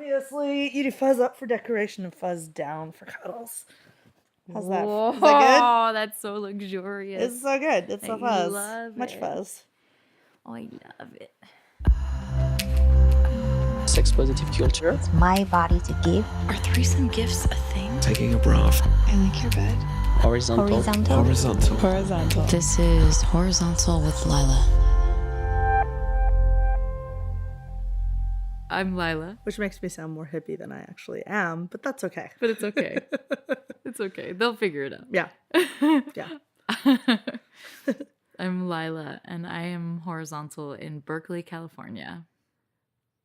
Obviously, you do fuzz up for decoration and fuzz down for cuddles. How's that? Whoa, Is that good? Oh, that's so luxurious. It's so good. It's so fuzz. Love Much it. fuzz. Oh, I love it. Sex positive culture. It's my body to give. Are threesome gifts a thing? Taking a bath. I like your bed. Horizontal. This is Horizontal with Lila. I'm Lila. Which makes me sound more hippie than I actually am, but that's okay. But it's okay. It's okay. They'll figure it out. Yeah. Yeah. I'm Lila, and I am horizontal in Berkeley, California.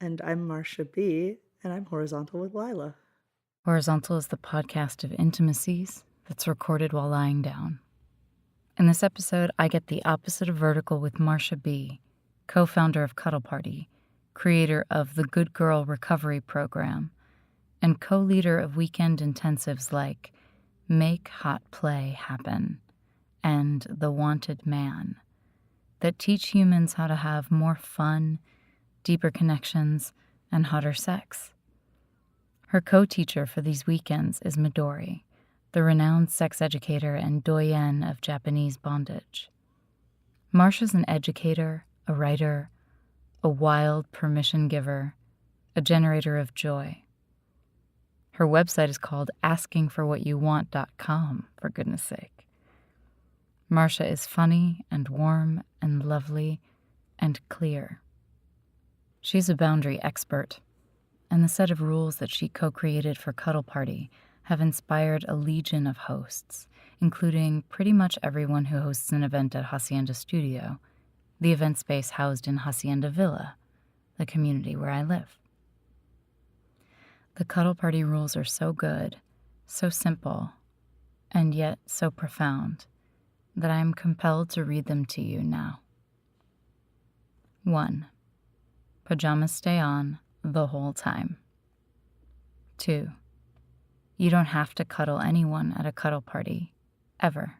And I'm Marcia B, and I'm horizontal with Lila. Horizontal is the podcast of intimacies that's recorded while lying down. In this episode, I get the opposite of vertical with Marcia B, co-founder of Cuddle Party, creator of the Good Girl Recovery Program, and co-leader of weekend intensives like Make Hot Play Happen and The Wanted Man that teach humans how to have more fun, deeper connections, and hotter sex. Her co-teacher for these weekends is Midori, the renowned sex educator and doyenne of Japanese bondage. Marcia's an educator, a writer, a wild permission giver, a generator of joy. Her website is called askingforwhatyouwant.com, for goodness sake. Marcia is funny and warm and lovely and clear. She's a boundary expert, and the set of rules that she co-created for Cuddle Party have inspired a legion of hosts, including pretty much everyone who hosts an event at Hacienda Studio, the event space housed in Hacienda Villa, the community where I live. The Cuddle Party rules are so good, so simple, and yet so profound that I am compelled to read them to you now. 1. Pajamas stay on the whole time. 2. You don't have to cuddle anyone at a cuddle party, ever.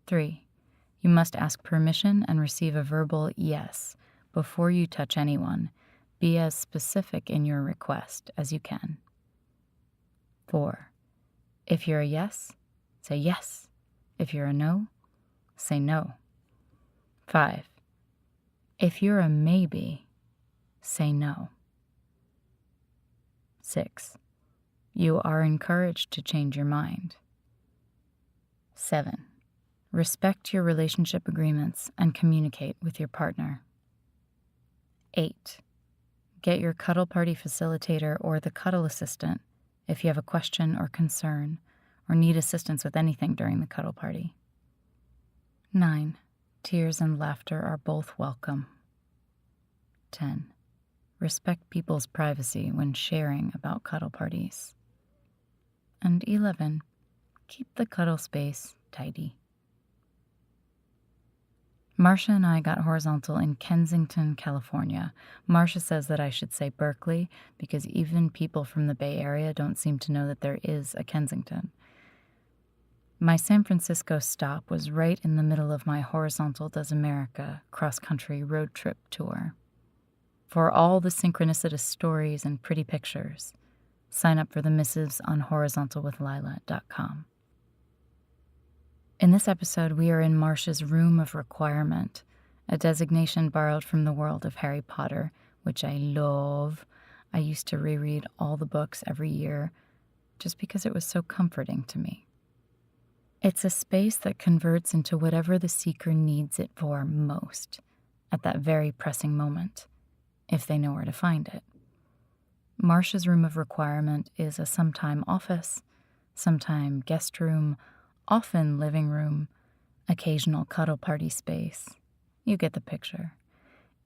3. You must ask permission and receive a verbal yes before you touch anyone. Be as specific in your request as you can. 4. If you're a yes, say yes. If you're a no, say no. 5. If you're a maybe, say no. 6. You are encouraged to change your mind. 7. Respect your relationship agreements and communicate with your partner. 8. Get your Cuddle Party facilitator or the Cuddle Assistant if you have a question or concern or need assistance with anything during the Cuddle Party. 9. Tears and laughter are both welcome. 10. Respect people's privacy when sharing about cuddle parties. And 11. Keep the cuddle space tidy. Marcia and I got horizontal in Kensington, California. Marcia says that I should say Berkeley because even people from the Bay Area don't seem to know that there is a Kensington. My San Francisco stop was right in the middle of my Horizontal Does America cross-country road trip tour. For all the synchronicitous stories and pretty pictures, sign up for the missives on horizontalwithlila.com. In this episode, we are in Marcia's Room of Requirement, a designation borrowed from the world of Harry Potter, which I love. I used to reread all the books every year just because it was so comforting to me. It's a space that converts into whatever the seeker needs it for most at that very pressing moment, if they know where to find it. Marcia's Room of Requirement is a sometime office, sometime guest room, often living room, occasional cuddle party space. You get the picture.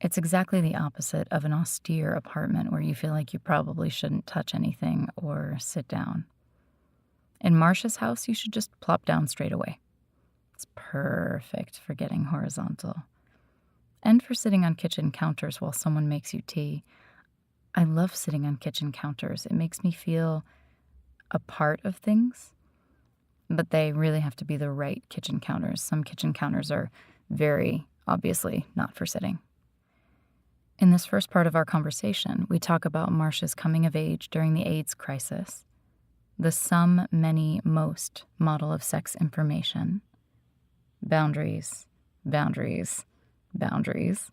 It's exactly the opposite of an austere apartment where you feel like you probably shouldn't touch anything or sit down. In Marcia's house, you should just plop down straight away. It's perfect for getting horizontal. And for sitting on kitchen counters while someone makes you tea. I love sitting on kitchen counters. It makes me feel a part of things. But they really have to be the right kitchen counters. Some kitchen counters are very obviously not for sitting. In this first part of our conversation, we talk about Marcia's coming of age during the AIDS crisis, the some, many, most model of sex information, boundaries, boundaries, boundaries,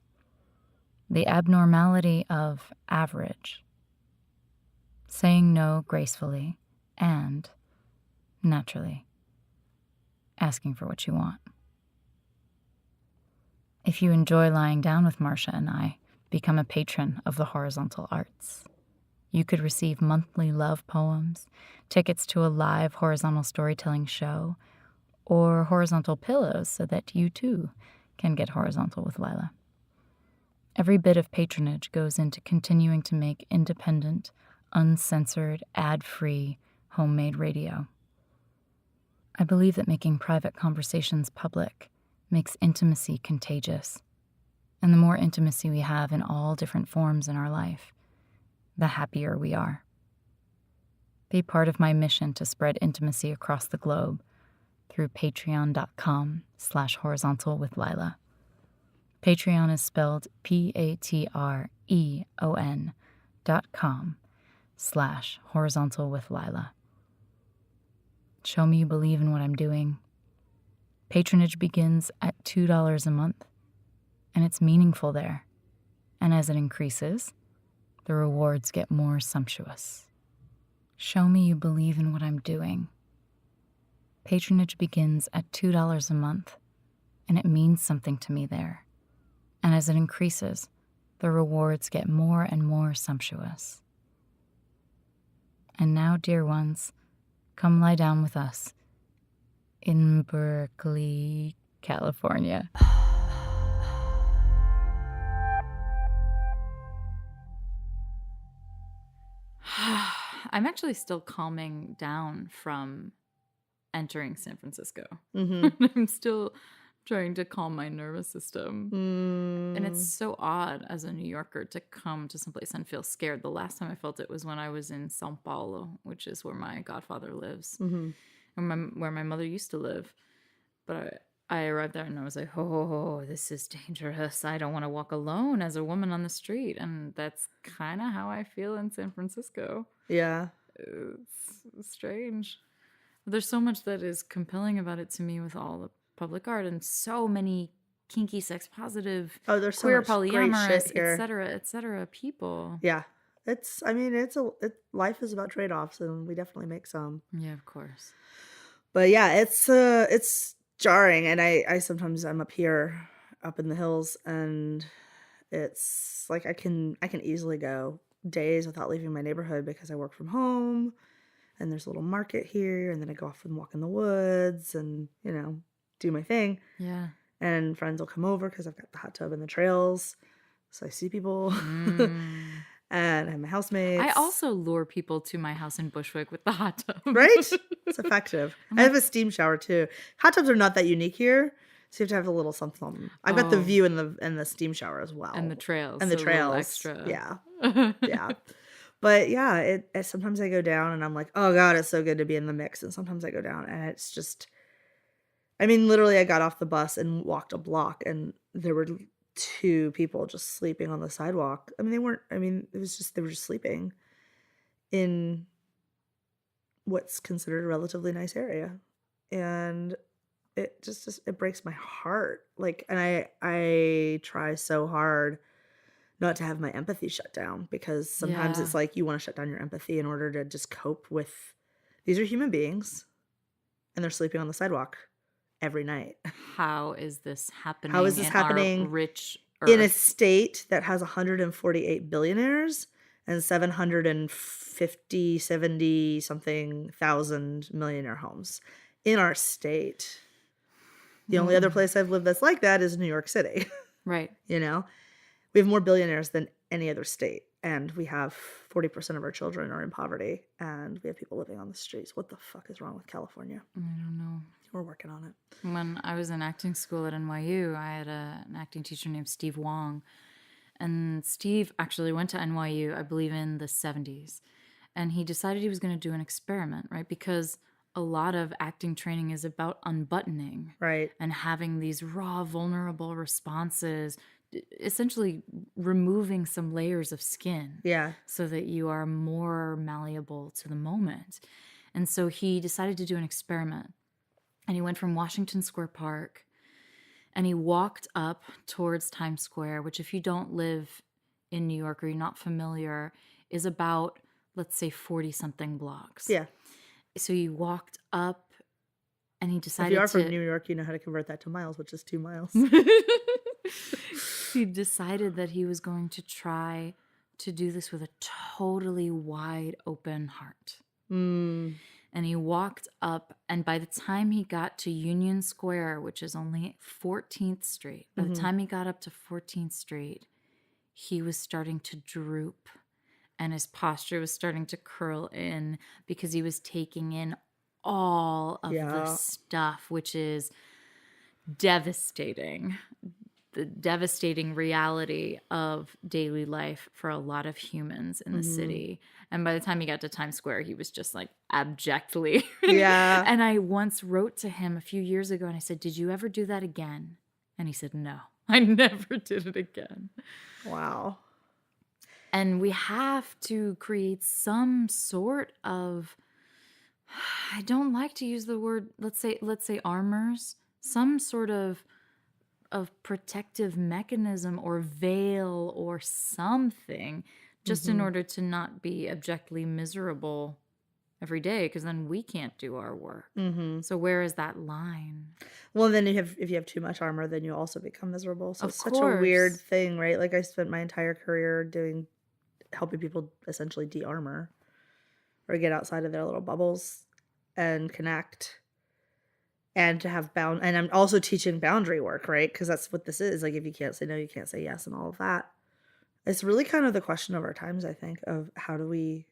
the abnormality of average, saying no gracefully and naturally, asking for what you want. If you enjoy lying down with Marcia and I, become a patron of the Horizontal Arts. You could receive monthly love poems, tickets to a live horizontal storytelling show, or horizontal pillows so that you too can get horizontal with Lila. Every bit of patronage goes into continuing to make independent, uncensored, ad-free, homemade radio. I believe that making private conversations public makes intimacy contagious. And the more intimacy we have in all different forms in our life, the happier we are. Be part of my mission to spread intimacy across the globe through patreon.com/horizontal with Lila. Patreon is spelled patreon.com/horizontal with Lila. Show me you believe in what I'm doing. Patronage begins at $2 a month. And it's meaningful there. And as it increases, the rewards get more sumptuous. Show me you believe in what I'm doing. Patronage begins at $2 a month, and it means something to me there. And as it increases, the rewards get more and more sumptuous. And now, dear ones, come lie down with us in Berkeley, California. I'm actually still calming down from entering San Francisco. Mm-hmm. I'm still trying to calm my nervous system. And it's so odd as a New Yorker to come to someplace and feel scared. The last time I felt it was when I was in Sao Paulo, which is where my godfather lives, and where my mother used to live. But I arrived there and I was like, oh, this is dangerous. I don't want to walk alone as a woman on the street. And that's kind of how I feel in San Francisco. Yeah. It's strange. There's so much that is compelling about it to me with all the public art and so many kinky, sex positive, There's so queer, much great polyamorous, shit here. et cetera, people. Yeah. Life is about trade-offs, and we definitely make some. Yeah, of course. But yeah, it's jarring, and I sometimes I'm up here, up in the hills, and it's like I can easily go days without leaving my neighborhood because I work from home, and there's a little market here, and then I go off and walk in the woods, and do my thing. Yeah. And friends will come over because I've got the hot tub and the trails, so I see people. And I have my housemates. I also lure people to my house in Bushwick with the hot tub. Right? It's effective. I have a steam shower too. Hot tubs are not that unique here, so you have to have a little something. I've got the view and the steam shower as well. And the trails. And the so a little trails. extra. Yeah. Yeah. But yeah, it sometimes I go down and I'm like, oh God, it's so good to be in the mix. And sometimes I go down and it's just, literally I got off the bus and walked a block and there were 2 people just sleeping on the sidewalk. They weren't, it was just, they were just sleeping in what's considered a relatively nice area. And it just it breaks my heart. And I try so hard not to have my empathy shut down, because sometimes it's like you want to shut down your empathy in order to just cope with, these are human beings and they're sleeping on the sidewalk every night. How is this happening? How is this happening our rich Earth? In a state that has 148 billionaires and 70 something thousand millionaire homes in our state? The only other place I've lived that's like that is New York City. Right. We have more billionaires than any other state, and we have 40% of our children are in poverty, and we have people living on the streets. What the fuck is wrong with California? I don't know. We're working on it. When I was in acting school at NYU, I had an acting teacher named Steve Wong. And Steve actually went to NYU, I believe, in the 70s. And he decided he was going to do an experiment, right? Because a lot of acting training is about unbuttoning. Right. And having these raw, vulnerable responses essentially removing some layers of skin Yeah. so that you are more malleable to the moment. And so he decided to do an experiment. And he went from Washington Square Park and he walked up towards Times Square, which, if you don't live in New York or you're not familiar, is about, let's say, 40 something blocks. Yeah. So he walked up and he If decided you are to. from New York, you know how to convert that to miles, which is 2 miles. He decided that he was going to try to do this with a totally wide open heart. Mm. And he walked up, and by the time he got to Union Square, which is only 14th Street, by the time he got up to 14th Street, he was starting to droop, and his posture was starting to curl in because he was taking in all of the stuff, which is devastating. The devastating reality of daily life for a lot of humans in the city. And by the time he got to Times Square, he was just like abjectly. Yeah. And I once wrote to him a few years ago and I said, "Did you ever do that again?" And he said, "No, I never did it again." Wow. And we have to create some sort of, I don't like to use the word, let's say armors, some sort of protective mechanism or veil or something, just in order to not be abjectly miserable every day, because then we can't do our work. So where is that line? Well, then if you have too much armor, then you also become miserable. So Of it's such a weird course. thing, right? Like I spent my entire career helping people essentially de-armor or get outside of their little bubbles and connect. And to have and I'm also teaching boundary work, right? Because that's what this is. Like, if you can't say no, you can't say yes, and all of that. It's really kind of the question of our times, I think, of how do we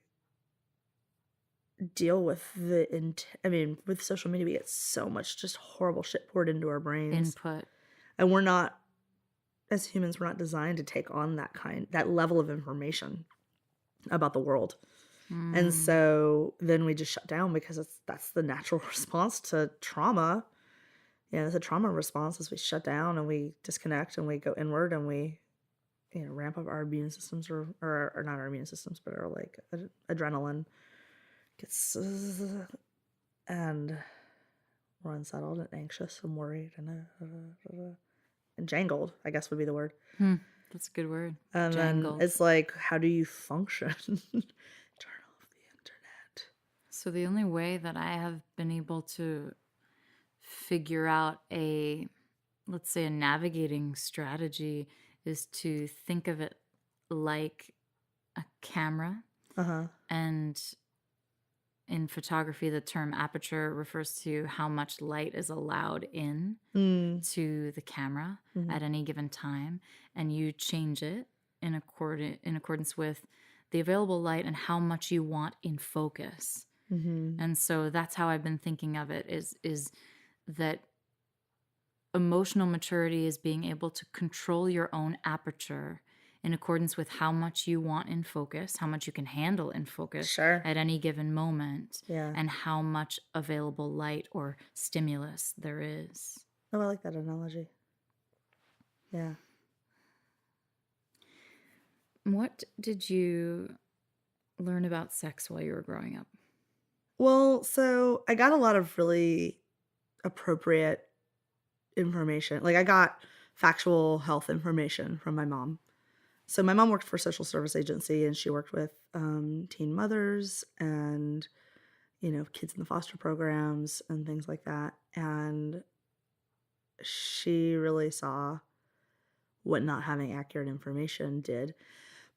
deal with with social media, we get so much just horrible shit poured into our brains. Input. And we're not, as humans, we're not designed to take on that level of information about the world. And so then we just shut down because that's the natural response to trauma. Yeah, that's a trauma response, is we shut down and we disconnect and we go inward and we, ramp up our immune systems or not our immune systems, but our like adrenaline gets, and we're unsettled and anxious and worried and jangled, I guess would be the word. That's a good word. And Jangled. then it's like, how do you function? Turn off the internet. So the only way that I have been able to figure out let's say a navigating strategy is to think of it like a camera. And in photography, the term aperture refers to how much light is allowed in to the camera at any given time. And you change it in accordance with the available light and how much you want in focus. And so that's how I've been thinking of it, is that emotional maturity is being able to control your own aperture in accordance with how much you want in focus, how much you can handle in focus at any given moment, and how much available light or stimulus there is. Oh, I like that analogy. Yeah. What did you learn about sex while you were growing up? Well, so I got a lot of really appropriate information. Like, I got factual health information from my mom. So my mom worked for a social service agency, and she worked with teen mothers and, kids in the foster programs and things like that. And she really saw what not having accurate information did.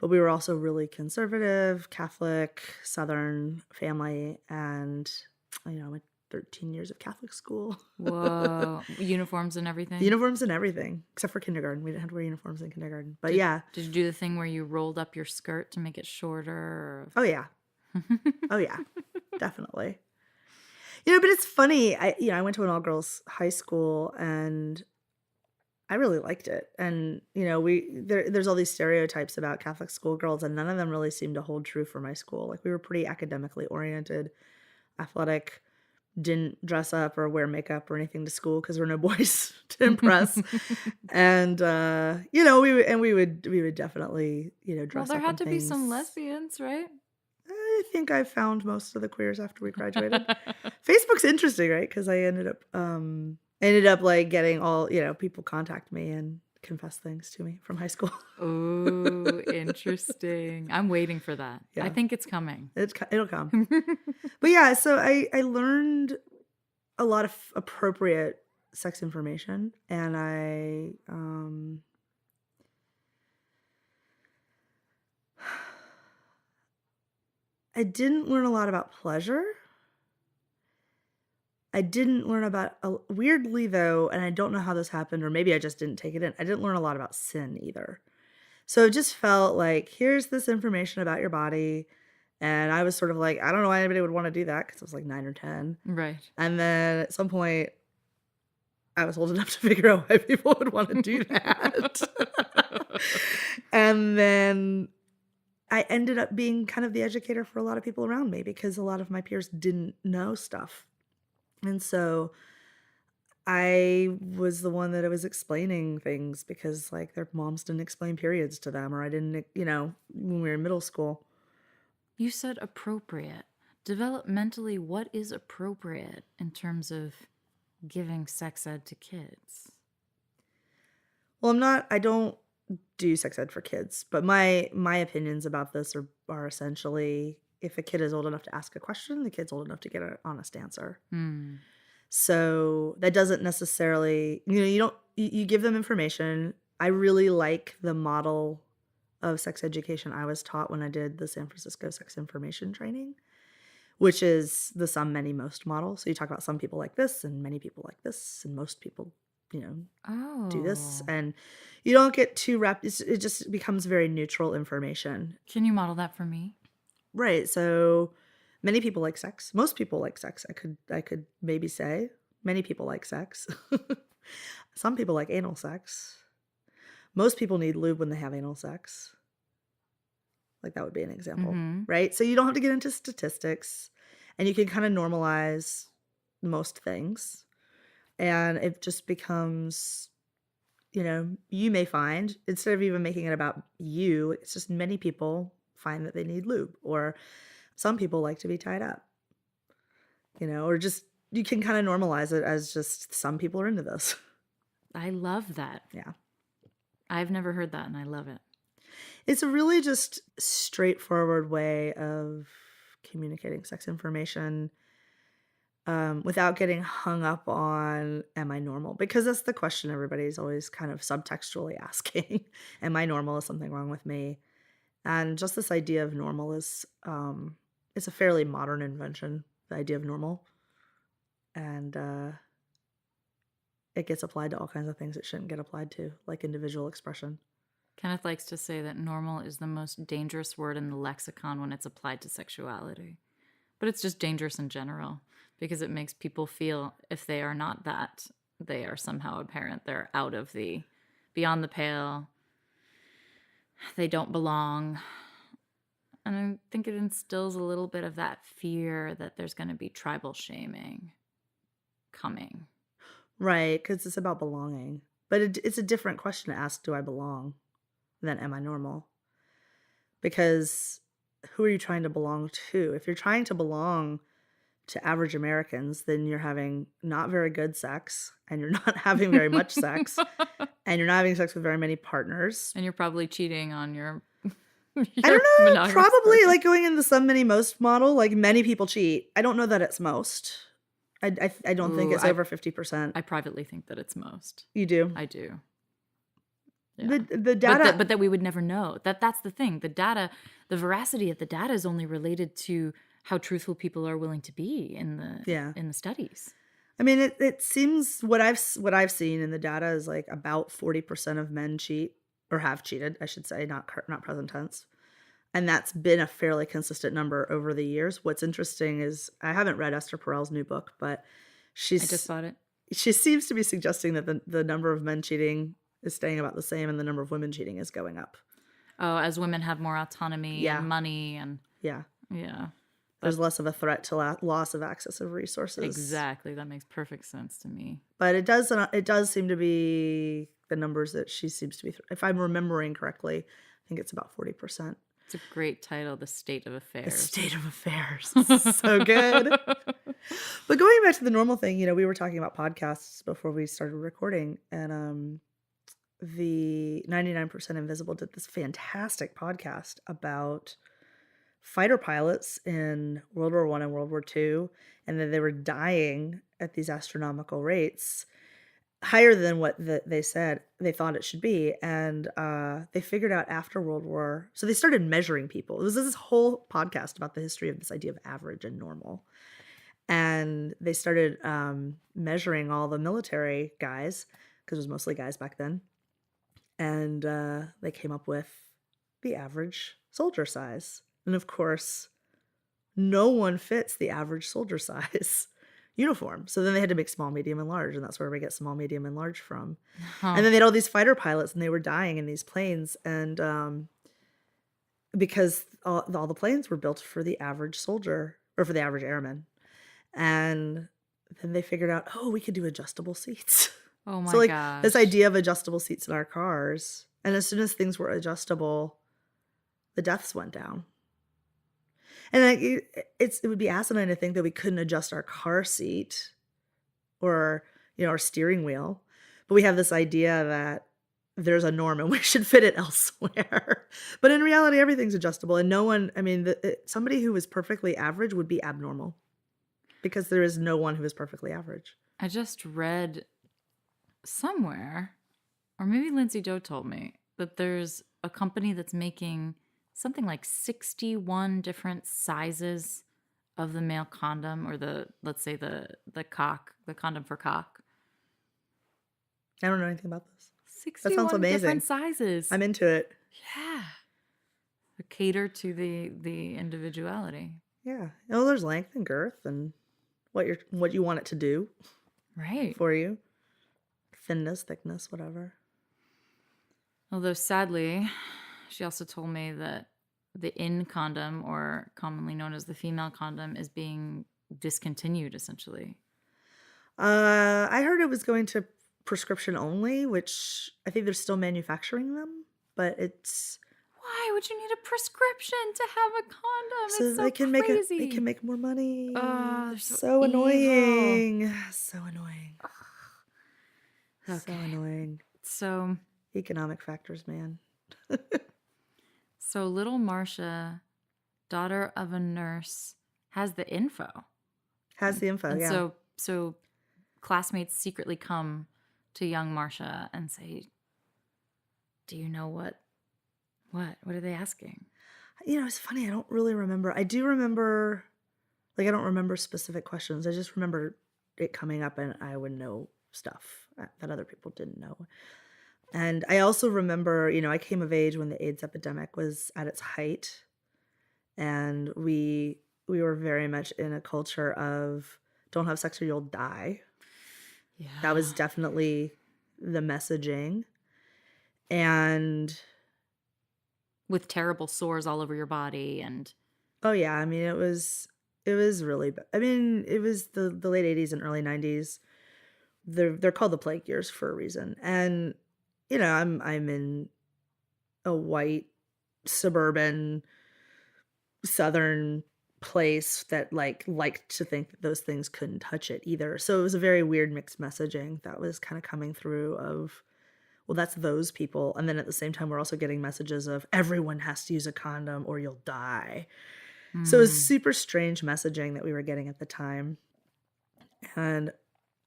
But we were also really conservative, Catholic, Southern family, and, I went 13 years of Catholic school. Whoa. Uniforms and everything? Uniforms and everything, except for kindergarten. We didn't have to wear uniforms in kindergarten. But Did you do the thing where you rolled up your skirt to make it shorter? Oh, yeah. Oh, yeah. Definitely. But it's funny. I went to an all-girls high school, and I really liked it. And, there's all these stereotypes about Catholic schoolgirls, and none of them really seemed to hold true for my school. Like, we were pretty academically oriented, athletic, didn't dress up or wear makeup or anything to school because there were no boys to impress. And we would definitely, Well, dress there up had in to be some things. lesbians, right? I think I found most of the queers after we graduated. Facebook's interesting, right? Because I ended up like getting all, people contact me and confess things to me from high school. Oh, interesting. I'm waiting for that. I Yeah. think it's coming. It'll come. But yeah, so I learned a lot of appropriate sex information, and I didn't learn a lot about pleasure. I didn't learn about weirdly though, and I don't know how this happened, or maybe I just didn't take it in. I didn't learn a lot about sin either. So it just felt like, here's this information about your body. And I was sort of like, I don't know why anybody would want to do that because I was like 9 or 10. Right. And then at some point, I was old enough to figure out why people would want to do that. And then I ended up being kind of the educator for a lot of people around me because a lot of my peers didn't know stuff. And so I was the one that I was explaining things because like their moms didn't explain periods to them, or I didn't, when we were in middle school. You said appropriate. Developmentally, what is appropriate in terms of giving sex ed to kids? Well, I don't do sex ed for kids, but my opinions about this are essentially, if a kid is old enough to ask a question, the kid's old enough to get an honest answer. So that doesn't necessarily, you give them information. I really like the model of sex education I was taught when I did the San Francisco sex information training, which is the some, many, most model. So you talk about some people like this and many people like this and most people, do this. And you don't get too wrapped. It just becomes very neutral information. Can you model that for me? Right. So many people like sex. Most people like sex. I could maybe say many people like sex. Some people like anal sex. Most people need lube when they have anal sex. Like that would be an example, right? So you don't have to get into statistics, and you can kind of normalize most things. And it just becomes, you may find, instead of even making it about you, it's just many people find that they need lube, or some people like to be tied up, or just, you can kind of normalize it as just some people are into this. I love that. Yeah. I've never heard that, and I love it. It's a really just straightforward way of communicating sex information without getting hung up on, am I normal? Because that's the question everybody's always kind of subtextually asking. Am I normal? Is something wrong with me? And just this idea of normal is, it's a fairly modern invention, the idea of normal. And it gets applied to all kinds of things it shouldn't get applied to, like individual expression. Kenneth likes to say that normal is the most dangerous word in the lexicon when it's applied to sexuality. But it's just dangerous in general because it makes people feel if they are not that, they are somehow apparent. They're out of beyond the pale. They don't belong. And I think it instills a little bit of that fear that there's going to be tribal shaming coming. Right, because it's about belonging. But it's a different question to ask, do I belong, than am I normal? Because who are you trying to belong to? If you're trying to belong to average Americans, then you're having not very good sex, and you're not having very much sex, and you're not having sex with very many partners. And you're probably cheating on your I don't know, probably like going in the some, many, most model, like many people cheat. I don't know that it's most. I don't think it's over 50%. I privately think that it's most. You do? I do. Yeah. The data, but that we would never know. That's the thing. The data, the veracity of the data is only related to how truthful people are willing to be in the studies. I mean, it seems what I've seen in the data is like about 40% of men cheat or have cheated, I should say, not present tense. And that's been a fairly consistent number over the years. What's interesting is I haven't read Esther Perel's new book, but I just bought it. She seems to be suggesting that the number of men cheating is staying about the same and the number of women cheating is going up. Oh, as women have more autonomy and money and yeah. There's less of a threat to loss of access of resources. Exactly. That makes perfect sense to me. But it does seem to be the numbers that she seems to be, if I'm remembering correctly, I think it's about 40%. It's a great title, The State of Affairs. The State of Affairs. So good. But going back to the normal thing, we were talking about podcasts before we started recording, and the 99% Invisible did this fantastic podcast about fighter pilots in World War I and World War II, and that they were dying at these astronomical rates, higher than what they said they thought it should be. And they figured out after World War, so they started measuring people. It was this whole podcast about the history of this idea of average and normal. And they started measuring all the military guys, because it was mostly guys back then. And they came up with the average soldier size. And of course, no one fits the average soldier size uniform. So then they had to make small, medium, and large. And that's where we get small, medium, and large from. And then they had all these fighter pilots, and they were dying in these planes. And because all the planes were built for the average soldier, or for the average airman. And then they figured out, we could do adjustable seats. Oh my So gosh. this idea of adjustable seats in our cars, and as soon as things were adjustable, the deaths went down. And it would be asinine to think that we couldn't adjust our car seat or our steering wheel, but we have this idea that there's a norm and we should fit it elsewhere. But in reality, everything's adjustable, and no one. Somebody who is perfectly average would be abnormal, because there is no one who is perfectly average. I just read somewhere, or maybe Lindsay Doe told me, that there's a company that's making something like 61 different sizes of the male condom, or let's say the condom for cock. I don't know anything about this. 61 That sounds amazing. different sizes. I'm into it. Yeah. Cater to the individuality. Yeah. There's length and girth and what you want it to do. Right. For you. Thinness, thickness, whatever. Although sadly, she also told me that the in condom, or commonly known as the female condom, is being discontinued essentially. I heard it was going to prescription only, which I think they're still manufacturing them, but it's... Why would you need a prescription to have a condom? So it's so they can crazy. they can make more money. They're so evil. annoying. So annoying. Okay. So annoying. So economic factors, man. So little Marcia, daughter of a nurse, has the info. And yeah. So classmates secretly come to young Marcia and say, "Do you know what? What are they asking?" It's funny. I don't really remember. I do remember, I don't remember specific questions. I just remember it coming up, and I would know stuff that other people didn't know. And I also remember, I came of age when the AIDS epidemic was at its height, and we were very much in a culture of don't have sex or you'll die. Yeah. That was definitely the messaging. And with terrible sores all over your body and oh yeah, it was really bad. It was the late 80s and early 90s. They're called the plague years for a reason. And I'm in a white suburban southern place that liked to think that those things couldn't touch it either. So it was a very weird mixed messaging that was kind of coming through of, well, that's those people. And then at the same time, we're also getting messages of everyone has to use a condom or you'll die. So it was super strange messaging that we were getting at the time. And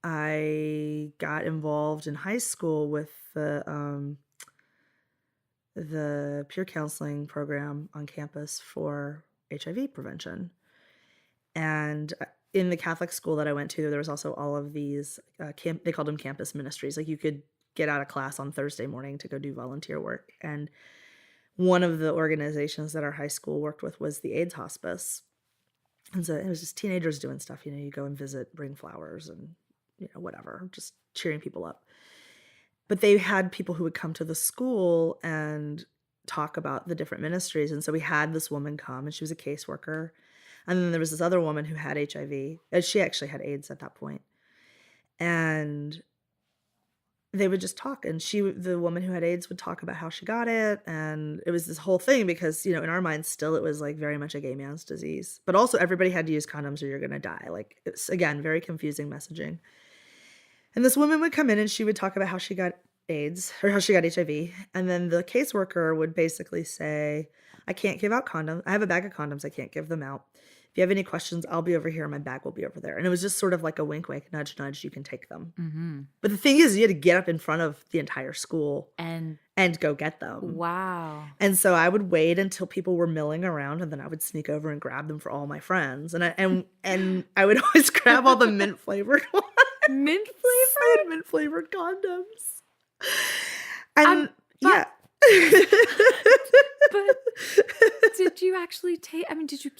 I got involved in high school with the peer counseling program on campus for HIV prevention. And in the Catholic school that I went to, there was also all of these, they called them campus ministries. You could get out of class on Thursday morning to go do volunteer work. And one of the organizations that our high school worked with was the AIDS hospice. And so it was just teenagers doing stuff. You go and visit, bring flowers and, whatever, just cheering people up. But they had people who would come to the school and talk about the different ministries. And so we had this woman come, and she was a caseworker. And then there was this other woman who had HIV, and she actually had AIDS at that point. And they would just talk, and the woman who had AIDS would talk about how she got it, and it was this whole thing because, in our minds still it was like very much a gay man's disease. But also everybody had to use condoms or you're gonna die. Like, it's again very confusing messaging. And this woman would come in and she would talk about how she got AIDS or how she got HIV, and then the caseworker would basically say, I can't give out condoms. I have a bag of condoms, I can't give them out. If you have any questions, I'll be over here. My bag will be over there. And it was just sort of like a wink, wink, nudge, nudge. You can take them. Mm-hmm. But the thing is, you had to get up in front of the entire school And go get them. wow. And so I would wait until people were milling around, and then I would sneak over and grab them for all my friends. And I would always grab all the mint flavored ones. Mint I had mint flavored condoms. And but- yeah. But did you actually taste? I mean, did you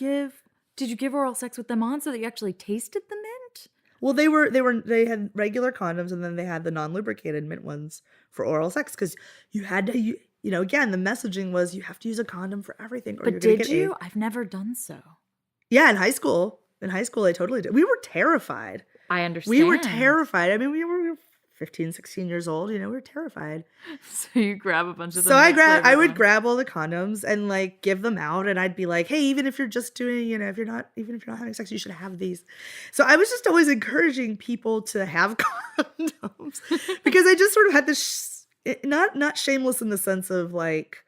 give oral sex with them on so that you actually tasted the mint? Well, they had regular condoms, and then they had the non-lubricated mint ones for oral sex, because you had to, again, the messaging was you have to use a condom for everything, or But you're gonna did get you? AIDS. I've never done so. Yeah, in high school, I totally did. We were terrified. I understand. We were terrified. I mean, we were 15, 16 years old. We were terrified. So you grab a bunch of them. So I would grab all the condoms and like give them out, and I'd be like, hey, even if you're just doing, even if you're not having sex, you should have these. So I was just always encouraging people to have condoms because I just sort of had this not shameless in the sense of like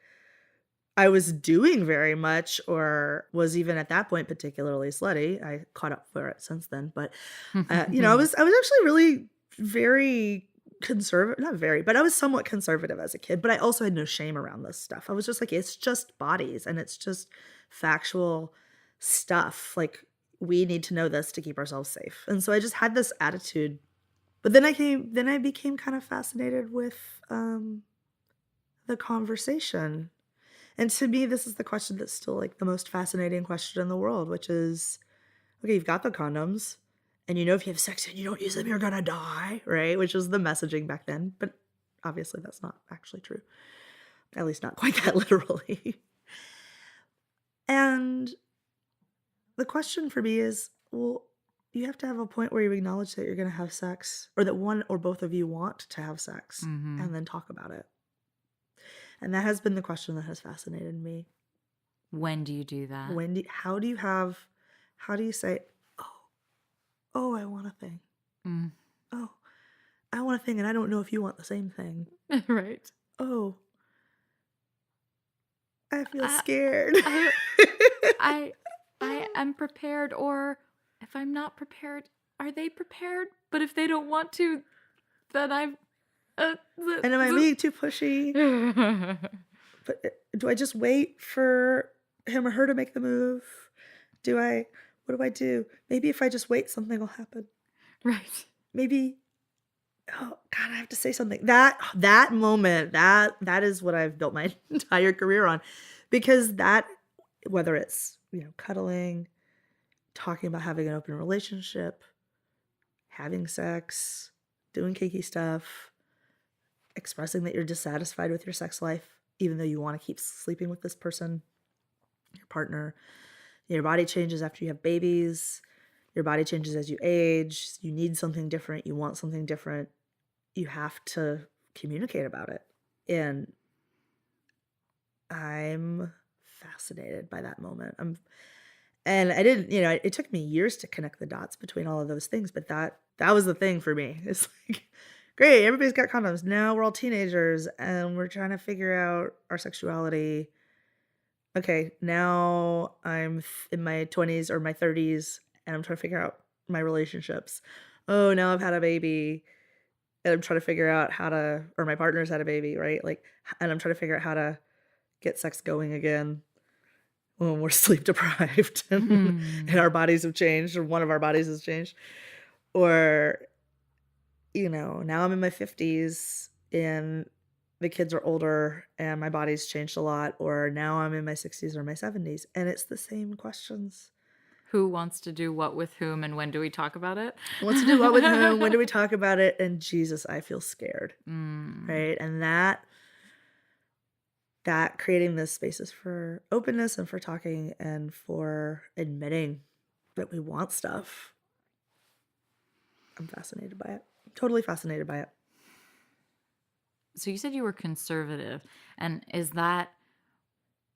I was doing very much or was even at that point particularly slutty. I caught up for it since then, but I was actually really very conservative, not very, but I was somewhat conservative as a kid, but I also had no shame around this stuff. I was just like, it's just bodies and it's just factual stuff. Like, we need to know this to keep ourselves safe. And so I just had this attitude. But then I became kind of fascinated with the conversation. And to me, this is the question that's still like the most fascinating question in the world, which is, okay, you've got the condoms, and if you have sex and you don't use them, you're gonna die, right? Which was the messaging back then. But obviously that's not actually true. At least not quite that literally. And the question for me is, well, you have to have a point where you acknowledge that you're gonna have sex, or that one or both of you want to have sex, and then talk about it. And that has been the question that has fascinated me. When do you do that? How do you say, oh, I want a thing. Mm. Oh, I want a thing, and I don't know if you want the same thing. Right. Oh, I feel scared. I am prepared, or if I'm not prepared, are they prepared? But if they don't want to, then I'm... and am I being too pushy? But do I just wait for him or her to make the move? What do I do? Maybe if I just wait, something will happen. Right. Maybe, oh God, I have to say something. That moment, that is what I've built my entire career on. Because that, whether it's, cuddling, talking about having an open relationship, having sex, doing kinky stuff, expressing that you're dissatisfied with your sex life, even though you want to keep sleeping with this person, your partner. Your body changes after you have babies. Your body changes as you age. You need something different. You want something different. You have to communicate about it. And I'm fascinated by that moment. And I didn't, it took me years to connect the dots between all of those things, but that was the thing for me. It's like, great, everybody's got condoms. Now we're all teenagers and we're trying to figure out our sexuality. Okay, now I'm in my 20s or my 30s and I'm trying to figure out my relationships. Oh, now I've had a baby and I'm trying to figure out or my partner's had a baby, right? Like, and I'm trying to figure out how to get sex going again when we're sleep deprived and our bodies have changed, or one of our bodies has changed. Or, now I'm in my 50s and the kids are older and my body's changed a lot, or now I'm in my 60s or my 70s, and it's the same questions. Who wants to do what with whom, and when do we talk about it? Who wants to do what with whom? When do we talk about it? And Jesus, I feel scared, right? And that creating this spaces for openness and for talking and for admitting that we want stuff. I'm fascinated by it. Totally fascinated by it. So you said you were conservative, and is that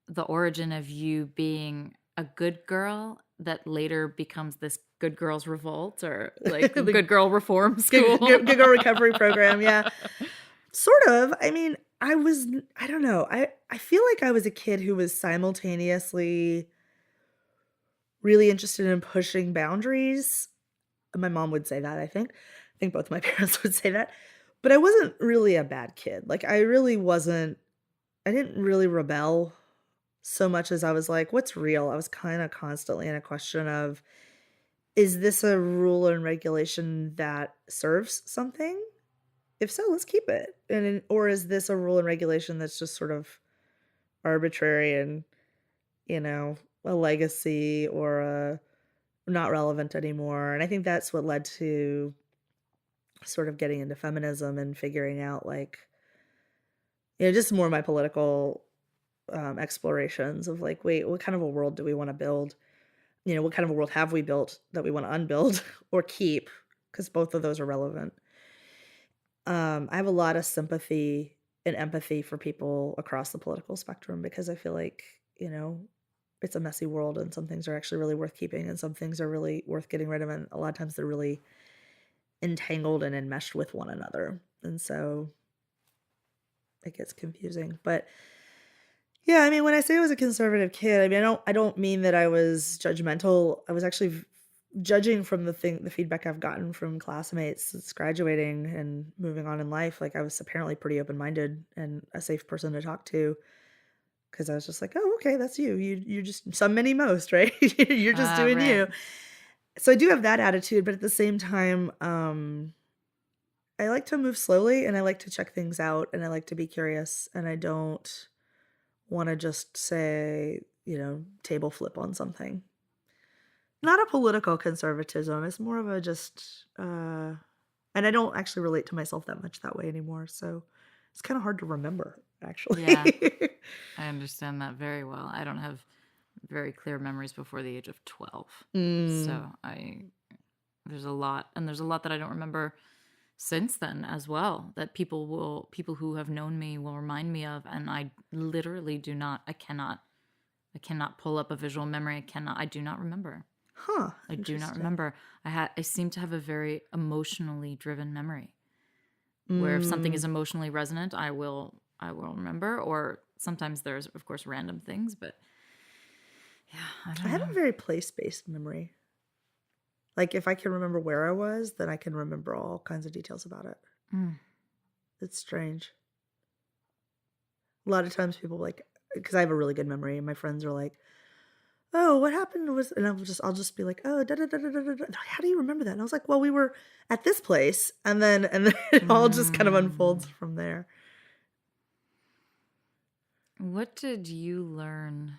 the origin of you being a good girl that later becomes this good girls revolt, or like good girl reform school? Good girl recovery program, yeah. Sort of. I mean, I don't know. I feel like I was a kid who was simultaneously really interested in pushing boundaries. My mom would say that, I think. I think both my parents would say that. But I wasn't really a bad kid. Like, I didn't really rebel so much as I was like, what's real? I was kind of constantly in a question of, is this a rule and regulation that serves something? If so, let's keep it. Or is this a rule and regulation that's just sort of arbitrary and, a legacy or not relevant anymore? And I think that's what led to sort of getting into feminism and figuring out, like, just more my political explorations of like, wait, what kind of a world do we want to build? What kind of a world have we built that we want to unbuild or keep? Because both of those are relevant. I have a lot of sympathy and empathy for people across the political spectrum because I feel like, it's a messy world and some things are actually really worth keeping and some things are really worth getting rid of. And a lot of times they're really entangled and enmeshed with one another. And so it gets confusing. But yeah, I mean, when I say I was a conservative kid, I mean, I don't mean that I was judgmental. I was actually judging from the feedback I've gotten from classmates since graduating and moving on in life. Like, I was apparently pretty open-minded and a safe person to talk to because I was just like, oh, okay, that's you. You're just some, many, most, right? You're just doing Right. you. So I do have that attitude, but at the same time, I like to move slowly and I like to check things out and I like to be curious and I don't want to just say, table flip on something. Not a political conservatism. It's more of a just, and I don't actually relate to myself that much that way anymore. So it's kind of hard to remember, actually. Yeah, I understand that very well. I don't have very clear memories before the age of 12. So there's a lot that I don't remember since then as well, that people who have known me will remind me of, and I literally I cannot pull up a visual memory. I do not remember. Huh. I do not remember. I seem to have a very emotionally driven memory, where if something is emotionally resonant, I will remember, or sometimes there's of course random things, but yeah, I have a very place-based memory. Like, if I can remember where I was, then I can remember all kinds of details about it. It's strange. A lot of times people because I have a really good memory, and my friends are like, oh, what happened was, and I'll just be like, oh, da da da da da da. How do you remember that? And I was like, well, we were at this place, and then it all just kind of unfolds from there. What did you learn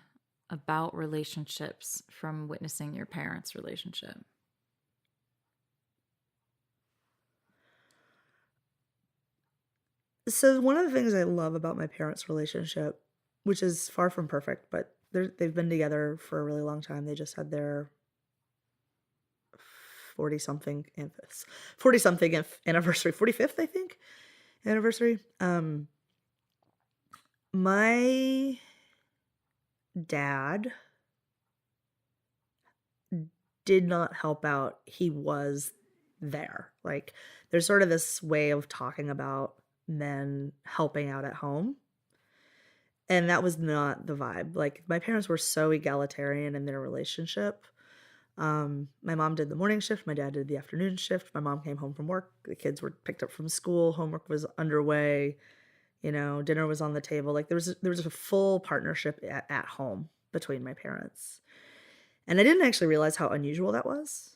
about relationships from witnessing your parents' relationship? So one of the things I love about my parents' relationship, which is far from perfect, but they've been together for a really long time. They just had their 40-something anniversary, 45th, I think, anniversary. My dad did not help out. He was there. Like, there's sort of this way of talking about men helping out at home. And that was not the vibe. Like, my parents were so egalitarian in their relationship. My mom did the morning shift. My dad did the afternoon shift. My mom came home from work. The kids were picked up from school. Homework was underway. Dinner was on the table. Like, there was a full partnership at home between my parents. And I didn't actually realize how unusual that was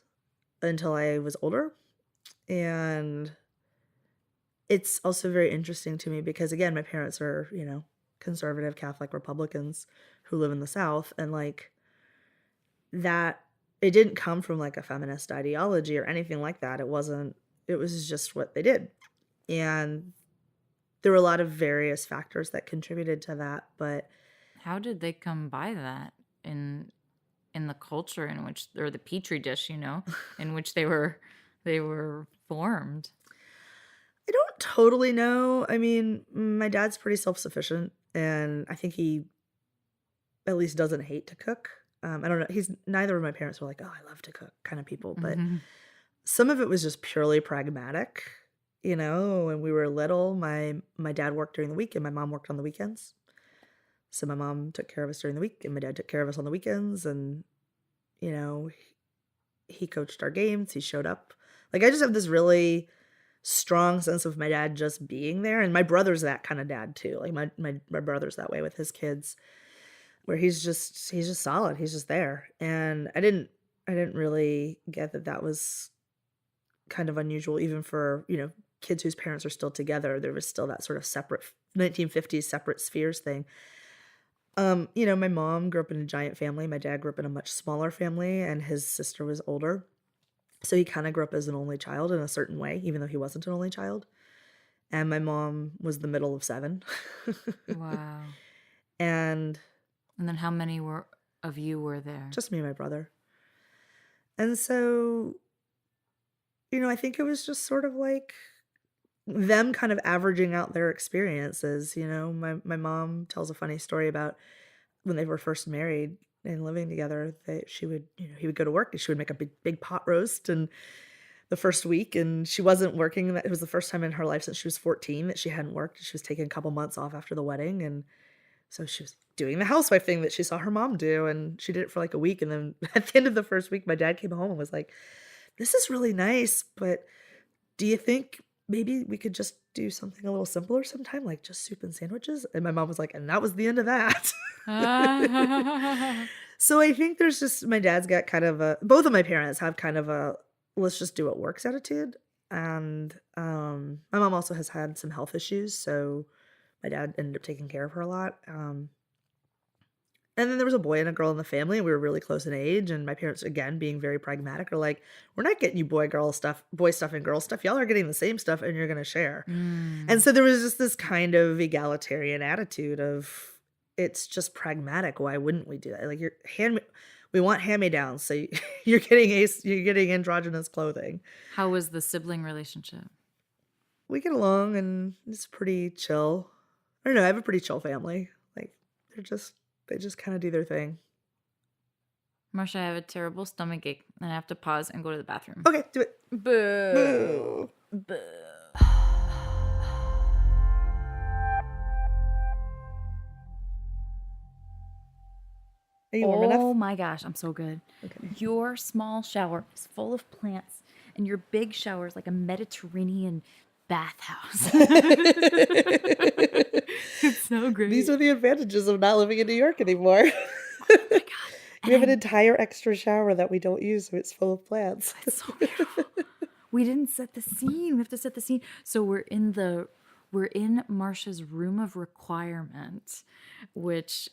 until I was older. And it's also very interesting to me because, again, my parents are, conservative Catholic Republicans who live in the South. And like that, it didn't come from like a feminist ideology or anything like that. It was just what they did. And there were a lot of various factors that contributed to that. But how did they come by that in in the culture in which, or the petri dish, in which they were formed. I don't totally know. I mean, my dad's pretty self-sufficient, and I think he at least doesn't hate to cook. I don't know. Neither of my parents were like, "Oh, I love to cook," kind of people, but some of it was just purely pragmatic. When we were little, my dad worked during the week and my mom worked on the weekends. So my mom took care of us during the week and my dad took care of us on the weekends, and you know, he coached our games, he showed up. Like I just have this really strong sense of my dad just being there, and my brother's that kind of dad too. Like my brother's that way with his kids, where he's just solid. He's just there. And I didn't really get that was kind of unusual even for, kids whose parents are still together. There was still that sort of separate 1950s separate spheres thing. My mom grew up in a giant family. My dad grew up in a much smaller family, and his sister was older. So he kind of grew up as an only child in a certain way, even though he wasn't an only child. And my mom was the middle of 7. Wow. And then how many of you were there? Just me and my brother. And so, I think it was just sort of like them kind of averaging out their experiences. My mom tells a funny story about when they were first married and living together, that she would, he would go to work and she would make a big pot roast and the first week, and she wasn't working. It was the first time in her life since she was 14 that she hadn't worked. She was taking a couple months off after the wedding, and so she was doing the housewife thing that she saw her mom do, and she did it for like a week. And then at the end of the first week, my dad came home and was like, "This is really nice, but do you think maybe we could just do something a little simpler sometime, like just soup and sandwiches?" And my mom was like, and that was the end of that. So I think there's just, my dad's got kind of both of my parents have kind of a, let's just do what works attitude. And my mom also has had some health issues, so my dad ended up taking care of her a lot. And then there was a boy and a girl in the family, and we were really close in age. And my parents, again, being very pragmatic, are like, "We're not getting you boy stuff and girl stuff. Y'all are getting the same stuff, and you're going to share." And so there was just this kind of egalitarian attitude of, it's just pragmatic. Why wouldn't we do that? Like, we want hand-me-downs, so you're getting androgynous clothing. How was the sibling relationship? We get along, and it's pretty chill. I don't know. I have a pretty chill family. Like, they just kind of do their thing. Marcia, I have a terrible stomach ache, and I have to pause and go to the bathroom. Okay, do it. Boo. Boo. Boo. Are you warm enough? Oh my gosh, I'm so good. Okay. Your small shower is full of plants, and your big shower is like a Mediterranean bathhouse. It's so great. These are the advantages of not living in New York anymore. Oh my God. We have an entire extra shower that we don't use, so it's full of plants. It's so beautiful. We didn't set the scene. We have to set the scene. So we're in Marcia's room of requirement, which,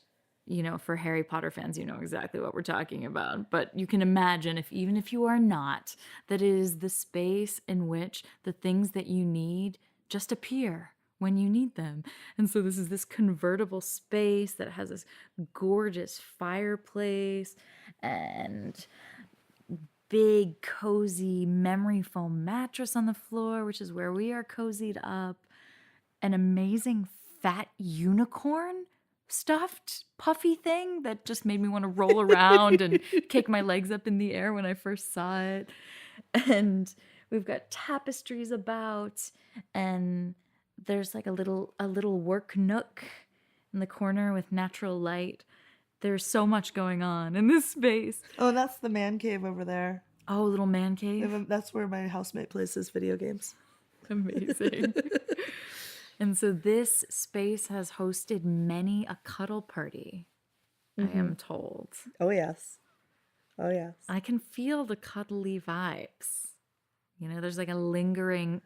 for Harry Potter fans, you know exactly what we're talking about. But you can imagine, even if you are not, that it is the space in which the things that you need just appear when you need them. And so this is this convertible space that has this gorgeous fireplace and big, cozy memory foam mattress on the floor, which is where we are cozied up. An amazing fat unicorn stuffed puffy thing that just made me want to roll around and kick my legs up in the air when I first saw it. And we've got tapestries about, and there's like a little work nook in the corner with natural light. There's so much going on in this space. Oh, that's the man cave over there. Oh, little man cave. That's where my housemate plays his video games. Amazing. And so this space has hosted many a cuddle party, I am told. Oh, yes. Oh, yes. I can feel the cuddly vibes. There's like a lingering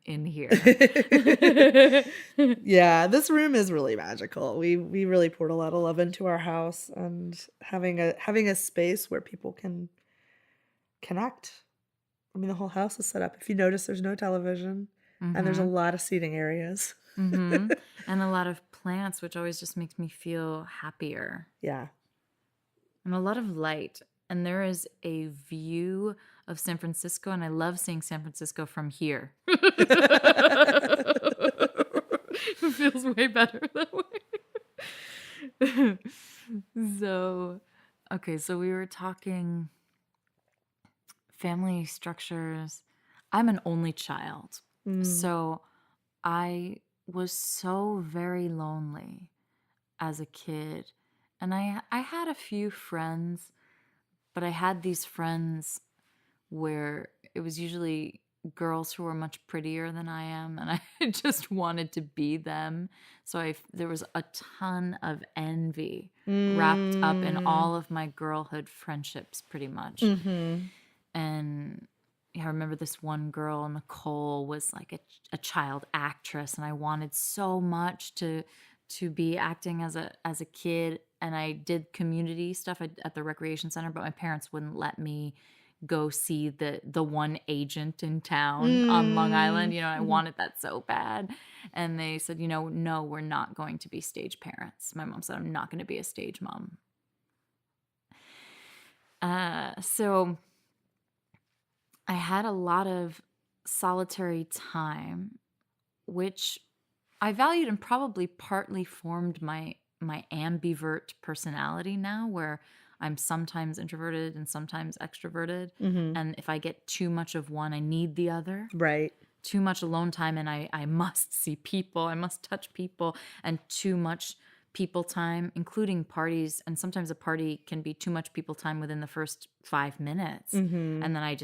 in here. Yeah, this room is really magical. We really poured a lot of love into our house, and having a space where people can connect. I mean, the whole house is set up. If you notice, there's no television. And there's a lot of seating areas. And a lot of plants, which always just makes me feel happier. Yeah. and a lot of light. And there is a view of San Francisco, and I love seeing San Francisco from here. It feels way better that way. So, okay, so we were talking family structures. I'm an only child. So I was so very lonely as a kid. And I had a few friends, but I had these friends where it was usually girls who were much prettier than I am, and I just wanted to be them. So there was a ton of envy wrapped up in all of my girlhood friendships, pretty much. And I remember this one girl, Nicole, was like a child actress, and I wanted so much to be acting as a kid. And I did community stuff at the recreation center, but my parents wouldn't let me go see the one agent in town on Long Island. I wanted that so bad. And they said, no, we're not going to be stage parents. My mom said, I'm not going to be a stage mom. So I had a lot of solitary time, which I valued and probably partly formed my ambivert personality now, where I'm sometimes introverted and sometimes extroverted. And if I get too much of one, I need the other. Right. Too much alone time, and I must see people, I must touch people, and too much people time, including parties. And sometimes a party can be too much people time within the first 5 minutes. And then I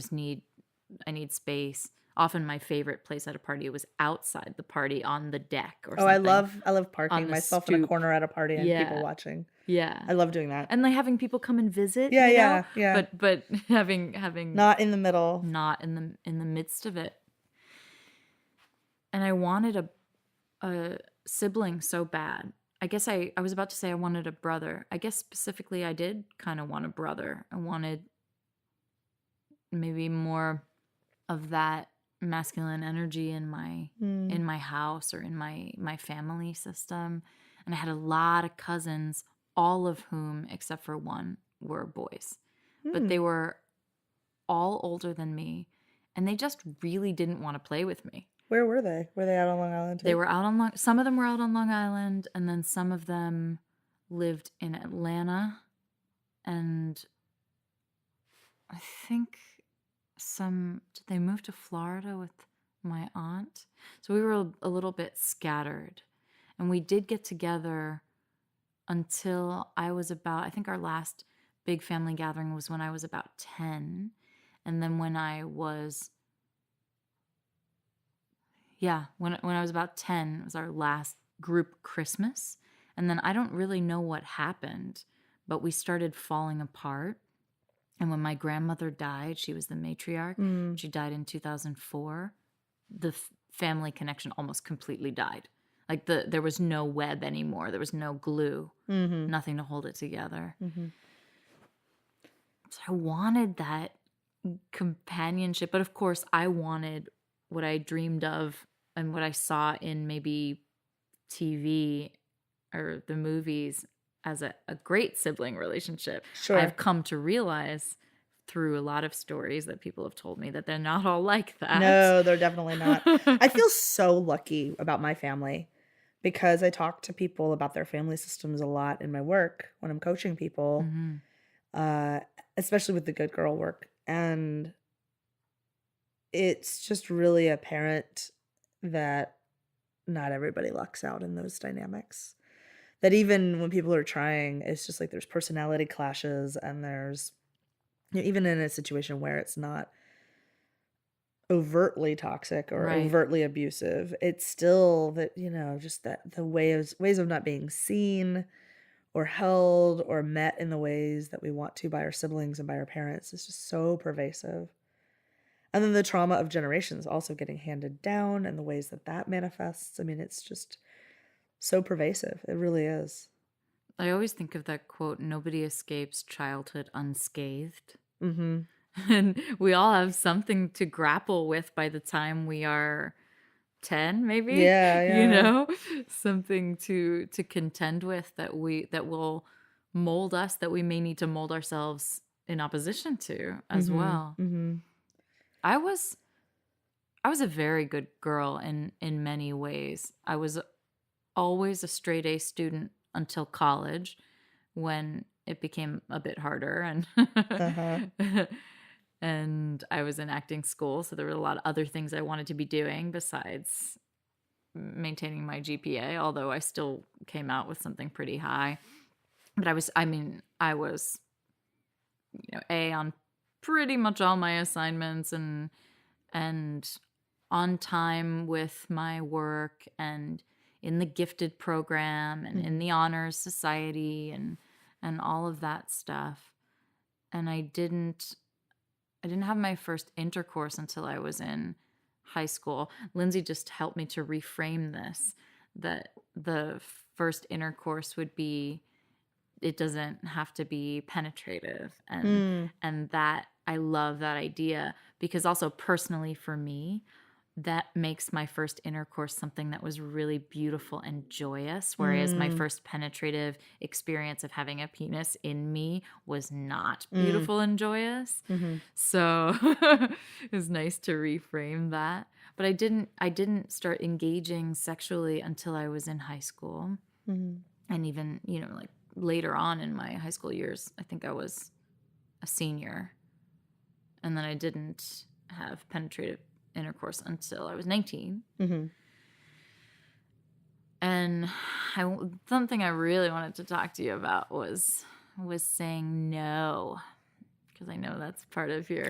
need space. Often my favorite place at a party was outside the party on the deck or something. I love parking myself in a corner at a party and people watching. Yeah. I love doing that. And like having people come and visit. Yeah. But having not in the middle. Not in the midst of it. And I wanted a sibling so bad. I guess I was about to say I wanted a brother. I guess specifically I did kind of want a brother. I wanted maybe more of that masculine energy in my house or in my family system. And I had a lot of cousins, all of whom, except for one, were boys. But they were all older than me, and they just really didn't want to play with me. Where were they? Were they out on Long Island too? They were out on some of them were out on Long Island, and then some of them lived in Atlanta, and I think did they move to Florida with my aunt? So we were a little bit scattered, and we did get together until I was about, I think our last big family gathering was when I was about 10. And then when I was, when I was about 10, it was our last group Christmas. And then I don't really know what happened, but we started falling apart. And when my grandmother died, she was the matriarch. She died in 2004. The family connection almost completely died. Like there was no web anymore. There was no glue, nothing to hold it together. So I wanted that companionship. But of course, I wanted what I dreamed of and what I saw in maybe TV or the movies as a great sibling relationship. Sure. I've come to realize through a lot of stories that people have told me that they're not all like that. No, they're definitely not. I feel so lucky about my family because I talk to people about their family systems a lot in my work when I'm coaching people, especially with the good girl work. And it's just really apparent that not everybody lucks out in those dynamics. That even when people are trying, it's just like there's personality clashes, and there's, even in a situation where it's not overtly toxic or overtly abusive, it's still that, just that the ways of not being seen or held or met in the ways that we want to by our siblings and by our parents is just so pervasive. And then the trauma of generations also getting handed down and the ways that manifests. I mean, it's just so pervasive. It really is. I always think of that quote, nobody escapes childhood unscathed. Mm-hmm. And we all have something to grapple with by the time we are 10, maybe. Yeah. Something to contend with that will mold us that we may need to mold ourselves in opposition to as well. I was a very good girl in many ways. I was always a straight A student until college, when it became a bit harder, and and I was in acting school, so there were a lot of other things I wanted to be doing besides maintaining my GPA, although I still came out with something pretty high. But I was A on pretty much all my assignments, and on time with my work, and in the gifted program, and in the honors society, and all of that stuff. And I didn't have my first intercourse until I was in high school. Lindsay just helped me to reframe this, that the first intercourse would be, it doesn't have to be penetrative, and that I love that idea, because also personally for me, that makes my first intercourse something that was really beautiful and joyous, whereas my first penetrative experience of having a penis in me was not beautiful and joyous. So it was nice to reframe that. But I didn't start engaging sexually until I was in high school. And even, like later on in my high school years, I think I was a senior. And then I didn't have penetrative intercourse until I was 19. And something I really wanted to talk to you about was saying no, because I know that's part of your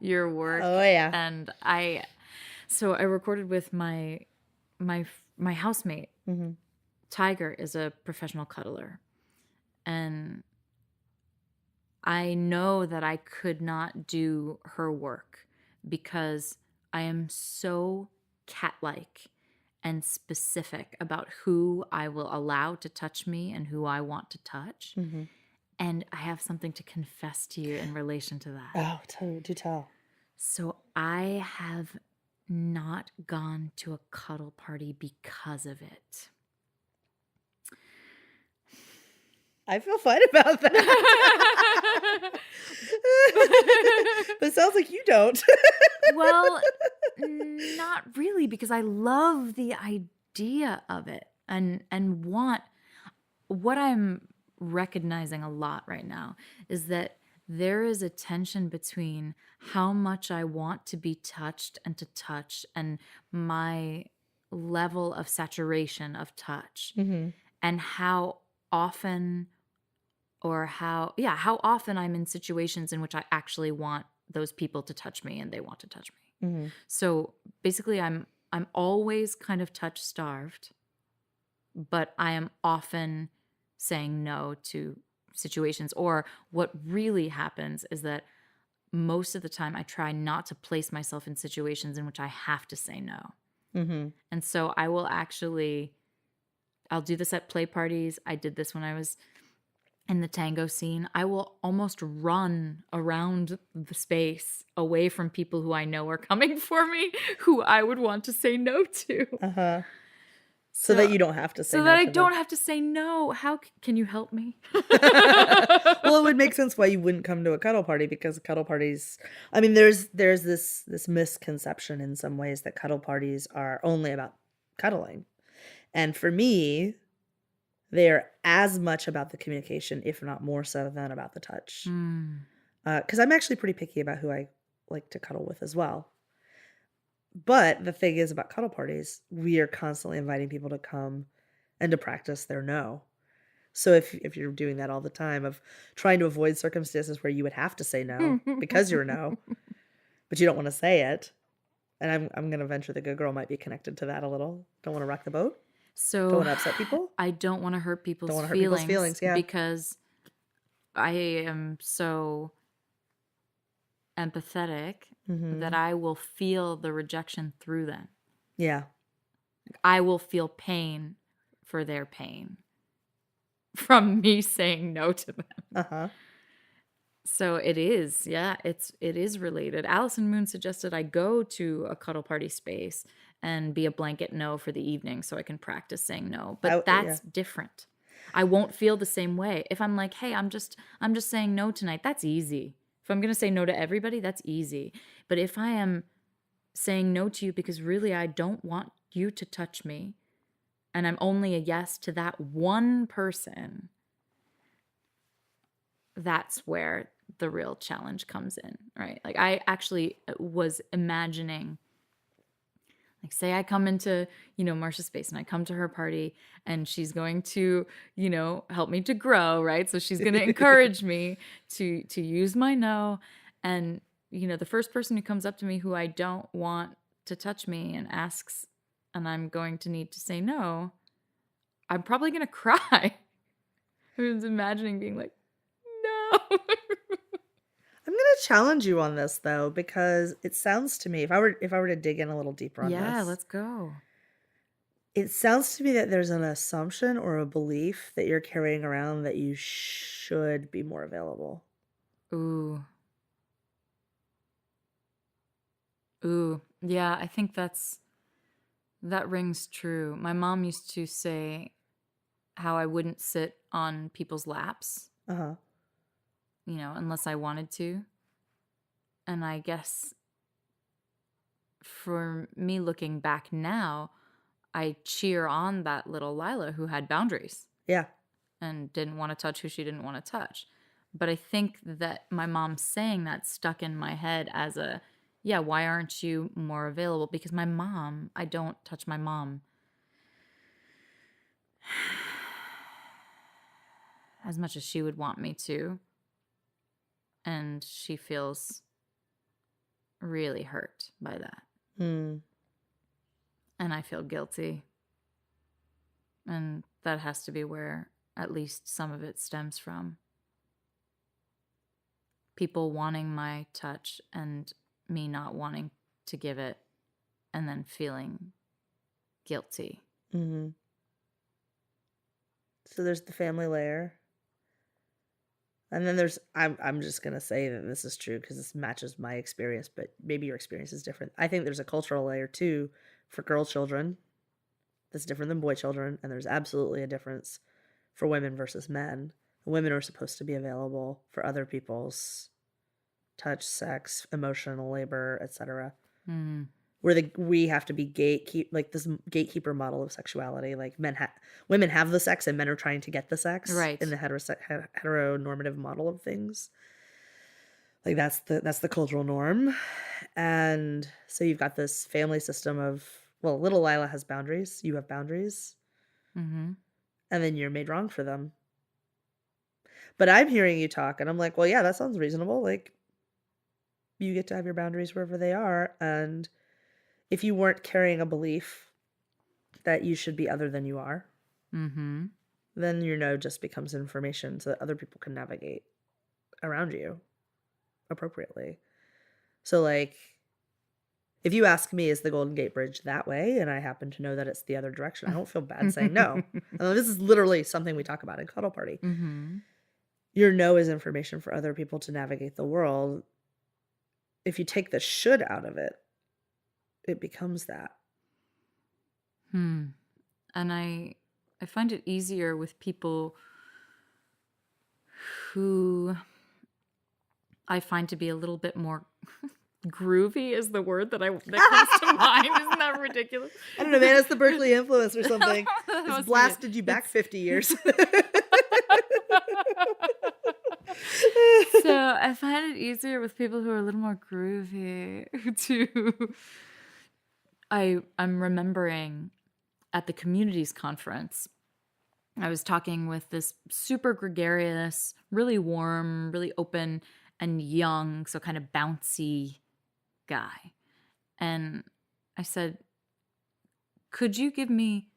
your work. And I recorded with my housemate. Tiger is a professional cuddler, and I know that I could not do her work because I am so cat-like and specific about who I will allow to touch me and who I want to touch. And I have something to confess to you in relation to that. Oh, do tell. So I have not gone to a cuddle party because of it. I feel fine about that. But it sounds like you don't. Well, not really, because I love the idea of it, and what I'm recognizing a lot right now is that there is a tension between how much I want to be touched and to touch, and my level of saturation of touch, and how often I'm in situations in which I actually want those people to touch me and they want to touch me. So basically I'm always kind of touch starved, but I am often saying no to situations. Or what really happens is that most of the time I try not to place myself in situations in which I have to say no. And so I'll do this at play parties. I did this when I was in the tango scene. I will almost run around the space away from people who I know are coming for me, who I would want to say no to. So that you don't have to say no. So that I don't have to say no. How can you help me? Well, it would make sense why you wouldn't come to a cuddle party, because cuddle parties, I mean, there's this misconception in some ways that cuddle parties are only about cuddling. And for me, they're as much about the communication, if not more so, than about the touch. Because I'm actually pretty picky about who I like to cuddle with as well. But the thing is about cuddle parties, we are constantly inviting people to come and to practice their no. So if you're doing that all the time, of trying to avoid circumstances where you would have to say no because you're a no, but you don't want to say it. And I'm going to venture the good girl might be connected to that a little. Don't want to rock the boat. So don't want to upset people. I don't want to hurt people's Don't want to hurt feelings. people's feelings, yeah. Because I am so empathetic that I will feel the rejection through them. Yeah. I will feel pain for their pain from me saying no to them. So it is, it is related. Allison Moon suggested I go to a cuddle party space and be a blanket no for the evening so I can practice saying no. But that's different. I won't feel the same way. If I'm like, hey, I'm just saying no tonight, that's easy. If I'm going to say no to everybody, that's easy. But if I am saying no to you because really I don't want you to touch me, and I'm only a yes to that one person, that's where the real challenge comes in, right? Like I actually was imagining, like say I come into, Marcia's space and I come to her party and she's going to, help me to grow, right? So she's going to encourage me to use my no. And, the first person who comes up to me who I don't want to touch me and asks, and I'm going to need to say no, I'm probably going to cry. I was imagining being like, no. I'm gonna challenge you on this though, because it sounds to me, if I were to dig in a little deeper on this, Let's go. it sounds to me that there's an assumption or a belief that you're carrying around that you should be more available. Ooh. Yeah, I think that rings true. My mom used to say how I wouldn't sit on people's laps, Uh-huh. Unless I wanted to. And I guess for me looking back now, I cheer on that little Lila who had boundaries Yeah. and didn't want to touch who she didn't want to touch. But I think that my mom saying that stuck in my head as a, yeah, why aren't you more available? Because my mom, I don't touch my mom as much as she would want me to. And she feels really hurt by that. Mm. And I feel guilty. And that has to be where at least some of it stems from. People wanting my touch and me not wanting to give it, and then feeling guilty. Mm-hmm. So there's the family layer. And then there's, I'm just going to say that this is true because this matches my experience, but maybe your experience is different. I think there's a cultural layer too for girl children that's different than boy children. And there's absolutely a difference for women versus men. Women are supposed to be available for other people's touch, sex, emotional labor, etc. Mm. Where we have to be this gatekeeper model of sexuality. Like women have the sex and men are trying to get the sex, right, in the heteronormative model of things. Like that's the cultural norm. And so you've got this family system of, well, little Lila has boundaries, you have boundaries, mm-hmm. and then you're made wrong for them. But I'm hearing you talk and I'm like, well, yeah, that sounds reasonable. Like you get to have your boundaries wherever they are, and if you weren't carrying a belief that you should be other than you are, mm-hmm. then your no just becomes information so that other people can navigate around you appropriately. So, like, if you ask me, is the Golden Gate Bridge that way? And I happen to know that it's the other direction, I don't feel bad saying no. This is literally something we talk about in Cuddle Party. Mm-hmm. Your no is information for other people to navigate the world. If you take the should out of it, it becomes that. And I find it easier with people who I find to be a little bit more groovy is the word that comes to mind. Isn't that ridiculous? I don't know, man. It's the Berkeley influence or something. It's blasted you back 50 years. So I find it easier with people who are a little more groovy I'm remembering at the communities conference, I was talking with this super gregarious, really warm, really open and young, so kind of bouncy guy. And I said, could you give me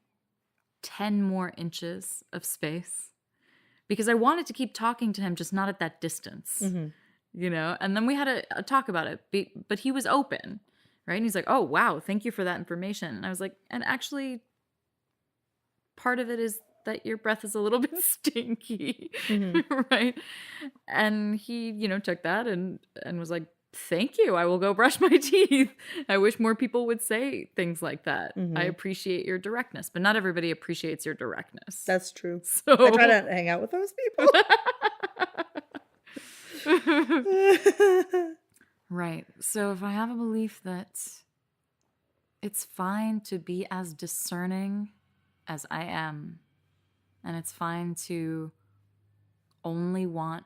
10 more inches of space? Because I wanted to keep talking to him, just not at that distance, And then we had a talk about it, but he was open, right? And he's like, oh, wow, thank you for that information. And I was like, and actually, part of it is that your breath is a little bit stinky, right? And he, took that and was like, thank you. I will go brush my teeth. I wish more people would say things like that. I appreciate your directness, but not everybody appreciates your directness. That's true. So I try to hang out with those people. Right. So if I have a belief that it's fine to be as discerning as I am, and it's fine to only want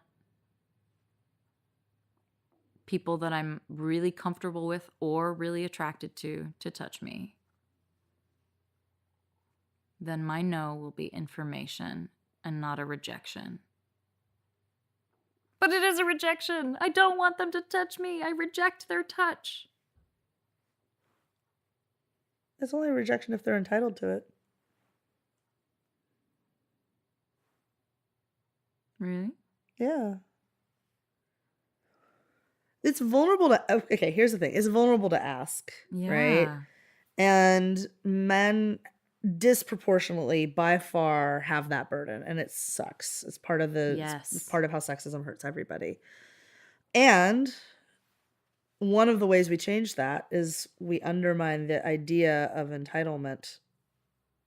people that I'm really comfortable with or really attracted to touch me, then my no will be information and not a rejection. But it is a rejection. I don't want them to touch me. I reject their touch. It's only a rejection if they're entitled to it. Really? Yeah. It's vulnerable to, okay, here's the thing. It's vulnerable to ask, right? Yeah. And men disproportionately by far have that burden, and it sucks. It's part of the, Yes. it's part of how sexism hurts everybody. And one of the ways we change that is we undermine the idea of entitlement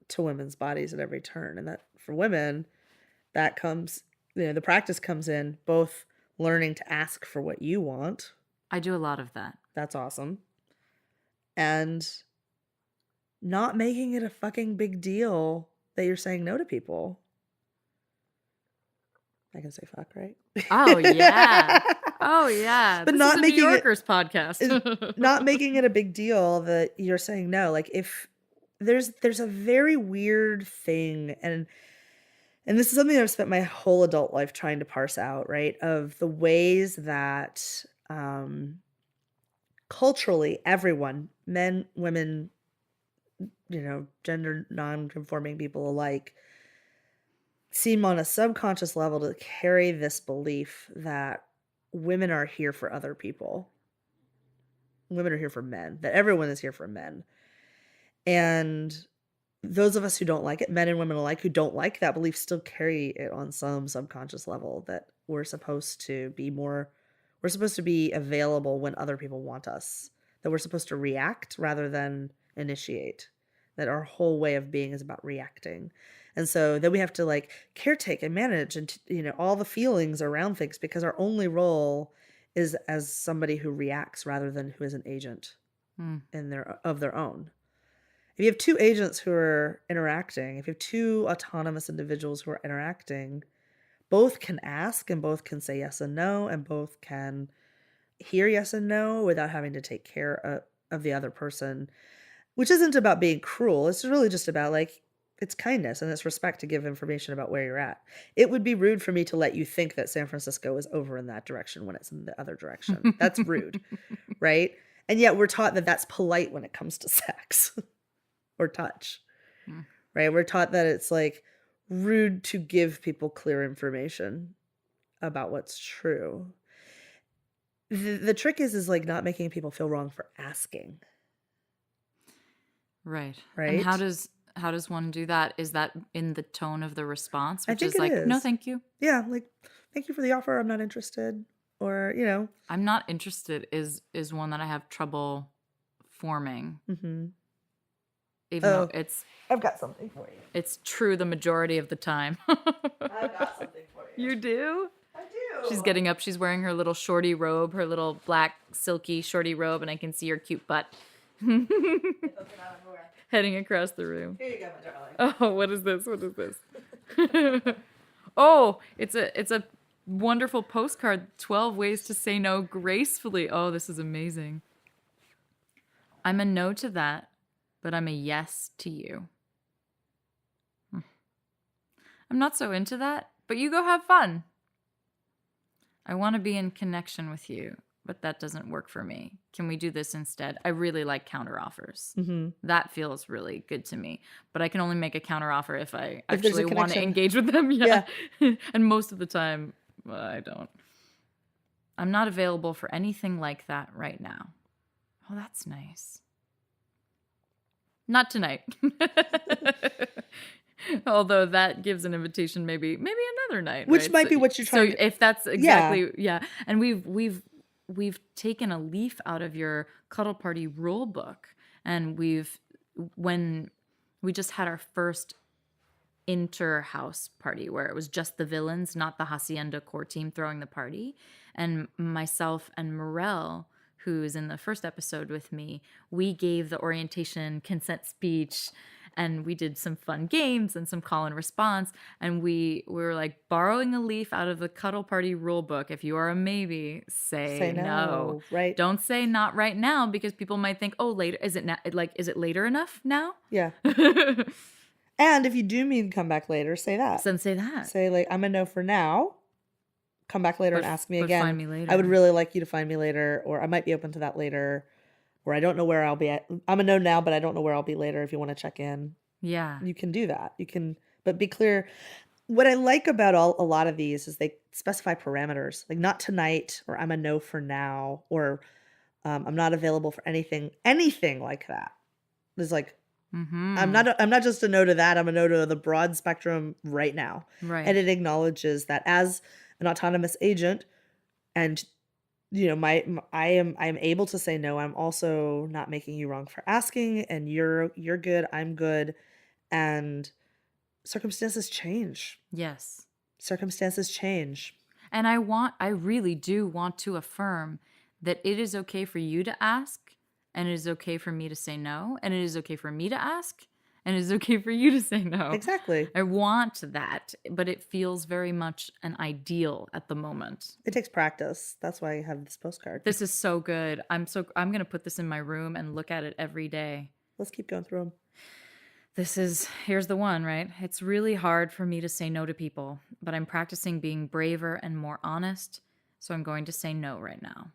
to women's bodies at every turn. And that for women, that comes, the practice comes in both learning to ask for what you want. I do a lot of that. That's awesome. And not making it a fucking big deal that you're saying no to people. I can say fuck, right? Oh, yeah. Oh, yeah. But This not is a making New it- Yorkers podcast. Not making it a big deal that you're saying no. Like if there's a very weird thing, and this is something I've spent my whole adult life trying to parse out, right? Of the ways that culturally everyone, men, women, gender non-conforming people alike, seem on a subconscious level to carry this belief that women are here for other people. Women are here for men, that everyone is here for men. And those of us who don't like it, men and women alike who don't like that belief, still carry it on some subconscious level that we're supposed to be available when other people want us, that we're supposed to react rather than initiate, that our whole way of being is about reacting. And so then we have to like caretake and manage and, all the feelings around things, because our only role is as somebody who reacts rather than who is an agent of their own. If you have two agents who are interacting, if you have two autonomous individuals who are interacting, both can ask and both can say yes and no, and both can hear yes and no without having to take care of the other person, which isn't about being cruel. It's really just about like, it's kindness and it's respect to give information about where you're at. It would be rude for me to let you think that San Francisco is over in that direction when it's in the other direction. That's rude, right? And yet we're taught that that's polite when it comes to sex or touch, right? We're taught that it's like rude to give people clear information about what's true. The trick is like not making people feel wrong for asking. Right. Right. And how does one do that? Is that in the tone of the response, I which think is it like, is. no, thank you. Yeah, like, thank you for the offer, I'm not interested. Or, I'm not interested is one that I have trouble forming. Mm-hmm. Even though I've got something for you. it's true the majority of the time. I've got something for you. You do? I do. She's getting up. She's wearing her little shorty robe, her little black silky shorty robe, and I can see her cute butt heading across the room. Here you go, my darling. Oh, what is this? What is this? Oh, it's a wonderful postcard. 12 ways to say no gracefully. Oh, this is amazing. I'm a no to that, but I'm a yes to you. I'm not so into that, but you go have fun. I want to be in connection with you, but that doesn't work for me. Can we do this instead? I really like counteroffers. Mm-hmm. That feels really good to me. But I can only make a counteroffer if I If there's a actually want to connection. engage with them. Yeah. And most of the time, I don't. I'm not available for anything like that right now. Oh, that's nice. Not tonight. Although that gives an invitation maybe another night. Which right? might be what you're trying So to... if that's exactly, yeah. And we've we've taken a leaf out of your Cuddle Party rule book, and when we just had our first inter-house party where it was just the villains, not the Hacienda core team throwing the party. And myself and Morel, who's in the first episode with me, we gave the orientation consent speech, and we did some fun games and some call and response. And we were like borrowing a leaf out of the Cuddle Party rule book. If you are a maybe, say no. Right. Don't say not right now, because people might think, oh, later. Is it later enough now? Yeah. And if you do mean come back later, say that. Then say that. Say like, I'm a no for now. Come back later and ask me but again. find me later. I would really like you to find me later, or I might be open to that later, or I don't know where I'll be at. I'm a no now, but I don't know where I'll be later. If you want to check in, Yeah. you can do that. You can, but be clear. What I like about a lot of these is they specify parameters, like not tonight, or I'm a no for now, or I'm not available for anything like that. There's like, I'm not just a no to that. I'm a no to the broad spectrum right now. Right. And it acknowledges that as an autonomous agent, and you know, I am able to say no. I'm also not making you wrong for asking, and you're good. I'm good, and circumstances change. Yes. Circumstances change. And I really do want to affirm that it is okay for you to ask, and it is okay for me to say no, and it is okay for me to ask, and it is okay for you to say no. Exactly. I want that, but it feels very much an ideal at the moment. It takes practice. That's why I have this postcard. This is so good. I'm going to put this in my room and look at it every day. Let's keep going through them. Here's the one, right? It's really hard for me to say no to people, but I'm practicing being braver and more honest, so I'm going to say no right now.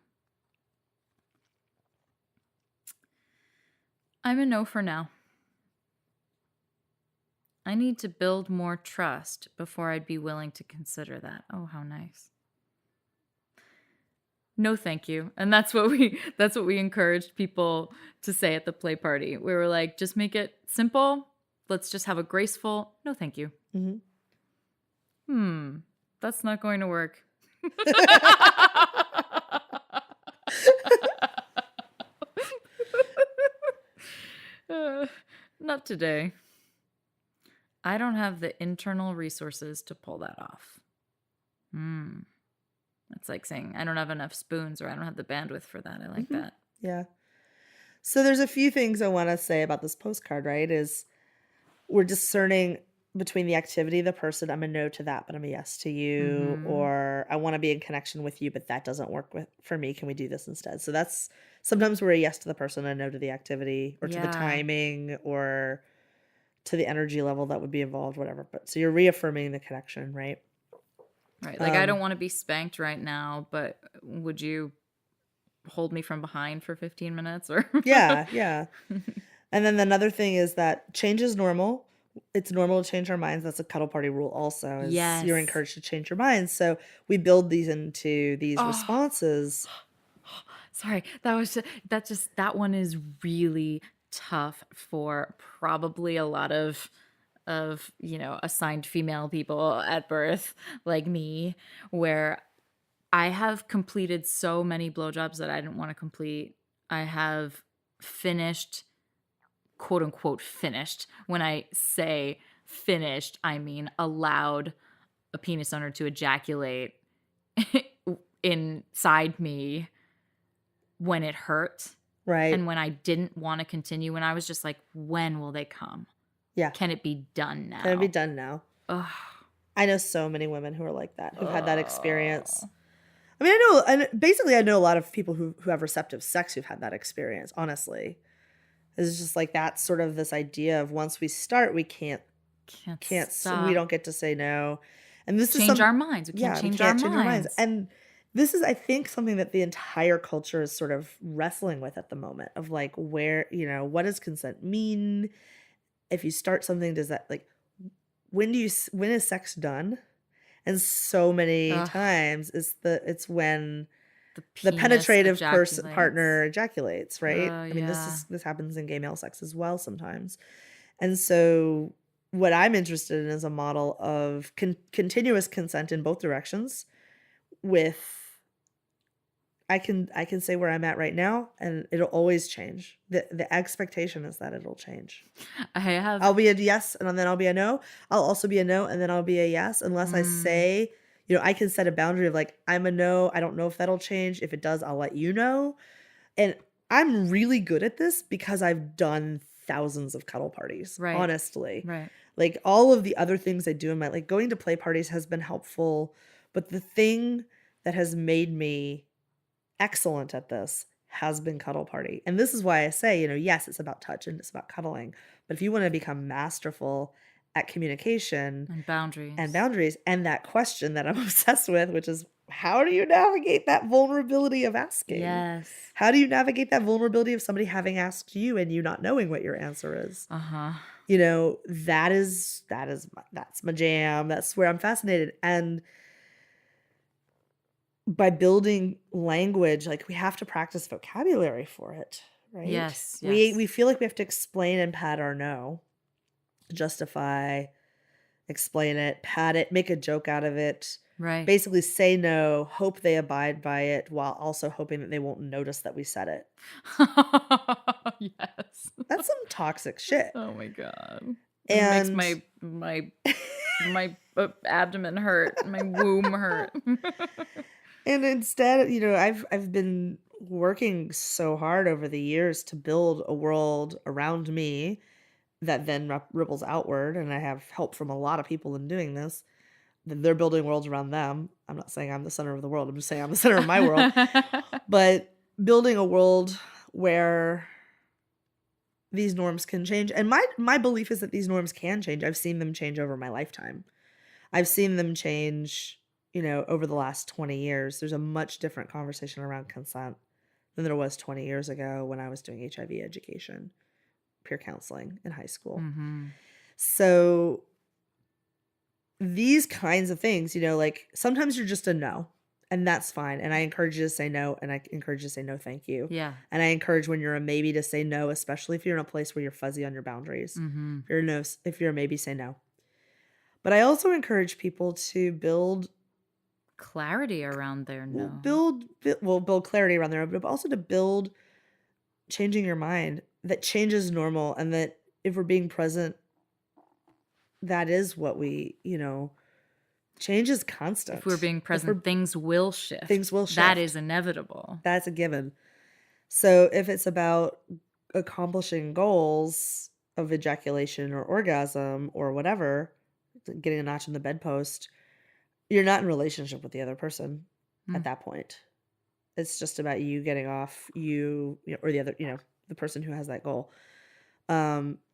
I'm a no for now. I need to build more trust before I'd be willing to consider that. Oh, how nice. No, thank you. And that's what we encouraged people to say at the play party. We were like, just make it simple. Let's just have a graceful no, thank you. That's not going to work. Not today. I don't have the internal resources to pull that off. It's like saying I don't have enough spoons, or I don't have the bandwidth for that. I like that. Yeah. So there's a few things I want to say about this postcard, right? Is we're discerning between the activity, the person, I'm a no to that, but I'm a yes to you, or I want to be in connection with you, but that doesn't work for me. Can we do this instead? So that's sometimes we're a yes to the person, a no to the activity, or to the timing, or to the energy level that would be involved, whatever. But so you're reaffirming the connection, right? Right. Like, I don't want to be spanked right now, but would you hold me from behind for 15 minutes? Or Yeah. And then another thing is that change is normal. It's normal to change our minds. That's a Cuddle Party rule also. Yes. You're encouraged to change your minds. So we build these into these responses. Sorry. That one is really tough for probably a lot of assigned female people at birth like me, where I have completed so many blowjobs that I didn't want to complete. I have finished, quote unquote finished. When I say finished, I mean allowed a penis owner to ejaculate inside me when it hurt. Right. And when I didn't want to continue, when I was just like, when will they come? Yeah. Can it be done now? Can it be done now? Ugh. I know so many women who are like that, who've had that experience. I mean, I know a lot of people who have receptive sex who've had that experience, honestly. It's just like that's sort of this idea of once we start, we can't stop. We don't get to say no. And this change is our minds. We can't change our minds. And this is, I think, something that the entire culture is sort of wrestling with at the moment of like, where, what does consent mean? If you start something, does that when is sex done? And so many times it's when the penetrative partner ejaculates, right? I mean, this happens in gay male sex as well sometimes. And so what I'm interested in is a model of continuous consent in both directions with I can say where I'm at right now, and it'll always change. The expectation is that it'll change. I'll be a yes, and then I'll be a no. I'll also be a no, and then I'll be a yes, unless I say, I can set a boundary of like, I'm a no. I don't know if that'll change. If it does, I'll let you know. And I'm really good at this because I've done thousands of cuddle parties, honestly. Right. Like all of the other things I do in my, like going to play parties has been helpful, but the thing that has made me excellent at this has been Cuddle Party. And this is why I say, yes, it's about touch and it's about cuddling. But if you want to become masterful at communication And boundaries. And that question that I'm obsessed with, which is how do you navigate that vulnerability of asking? Yes. How do you navigate that vulnerability of somebody having asked you and you not knowing what your answer is? That's my jam. That's where I'm fascinated. And by building language, like we have to practice vocabulary for it, right? Yes. We feel like we have to explain and pad our no, justify, explain it, pad it, make a joke out of it. Right. Basically say no, hope they abide by it while also hoping that they won't notice that we said it. Yes. That's some toxic shit. Oh my God. And It makes my abdomen hurt, my womb hurt. And instead, I've been working so hard over the years to build a world around me that then ripples outward. And I have help from a lot of people in doing this. They're building worlds around them. I'm not saying I'm the center of the world. I'm just saying I'm the center of my world. But building a world where these norms can change. And my belief is that these norms can change. I've seen them change over my lifetime. I've seen them change over the last 20 years. There's a much different conversation around consent than there was 20 years ago when I was doing HIV education, peer counseling in high school. So these kinds of things, like sometimes you're just a no, and that's fine. And I encourage you to say no, and I encourage you to say no, thank you. Yeah. And I encourage when you're a maybe to say no, especially if you're in a place where you're fuzzy on your boundaries. If you're a maybe, say no. But I also encourage people to build clarity around their no. Build clarity around their no, but also to build changing your mind that change is normal, and that if we're being present, that is what we, change is constant. If we're being present, things will shift. Things will shift. That is inevitable. That's a given. So if it's about accomplishing goals of ejaculation or orgasm or whatever, getting a notch in the bedpost, you're not in relationship with the other person at that point. It's just about you getting off or the other, the person who has that goal.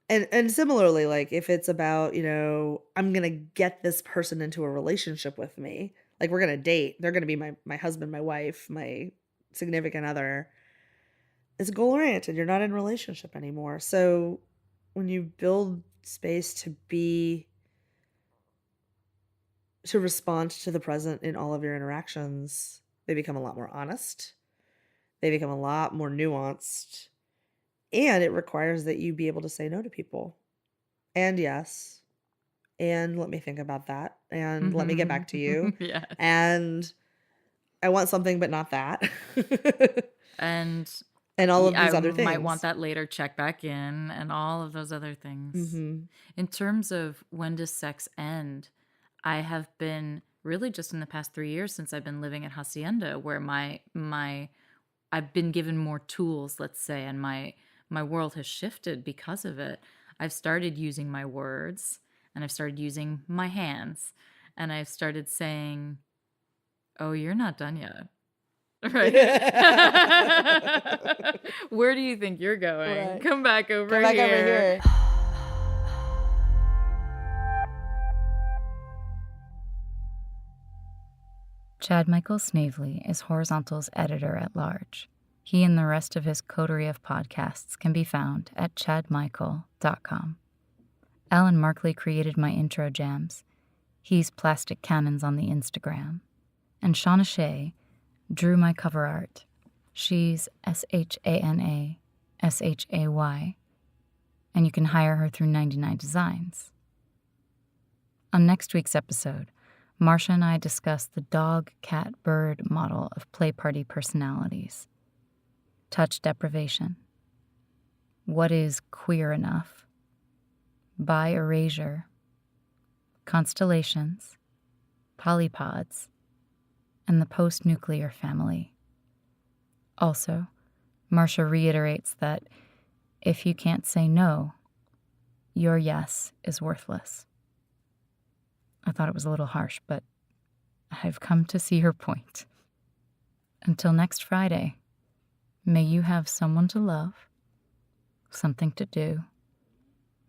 And similarly, like if it's about, I'm going to get this person into a relationship with me, like we're going to date, they're going to be my husband, my wife, my significant other. It's goal oriented. You're not in a relationship anymore. So when you build space to respond to the present in all of your interactions, they become a lot more honest. They become a lot more nuanced. And it requires that you be able to say no to people. And yes. And let me think about that. And let me get back to you. Yes. And I want something, but not that. And all of these other things. Might want that later, check back in, and all of those other things. In terms of when does sex end, I have been really just in the past 3 years since I've been living at Hacienda, where I've been given more tools, let's say, and my world has shifted because of it. I've started using my words, and I've started using my hands, and I've started saying, "Oh, you're not done yet." Right? Where do you think you're going? Right. Come back over Over here. here. Chad Michael Snavely is Horizontal's editor-at-large. He and the rest of his coterie of podcasts can be found at chadmichael.com. Alan Markley created my intro jams. He's Plastic Cannons on the Instagram. And Shauna Shea drew my cover art. She's SHANA SHAY. And you can hire her through 99 Designs. On next week's episode, Marcia and I discuss the dog, cat, bird model of play party personalities. Touch deprivation. What is queer enough? Bi erasure. Constellations. Polypods. And the post-nuclear family. Also, Marcia reiterates that if you can't say no, your yes is worthless. I thought it was a little harsh, but I've come to see her point. Until next Friday, may you have someone to love, something to do,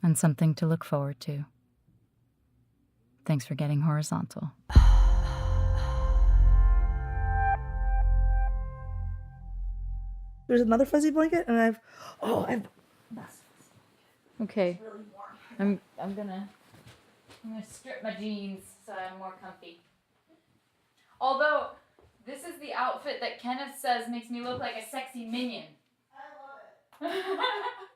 and something to look forward to. Thanks for getting horizontal. There's another fuzzy blanket, and I've Okay. I'm gonna strip my jeans so I'm more comfy. Although this is the outfit that Kenneth says makes me look like a sexy minion. I love it.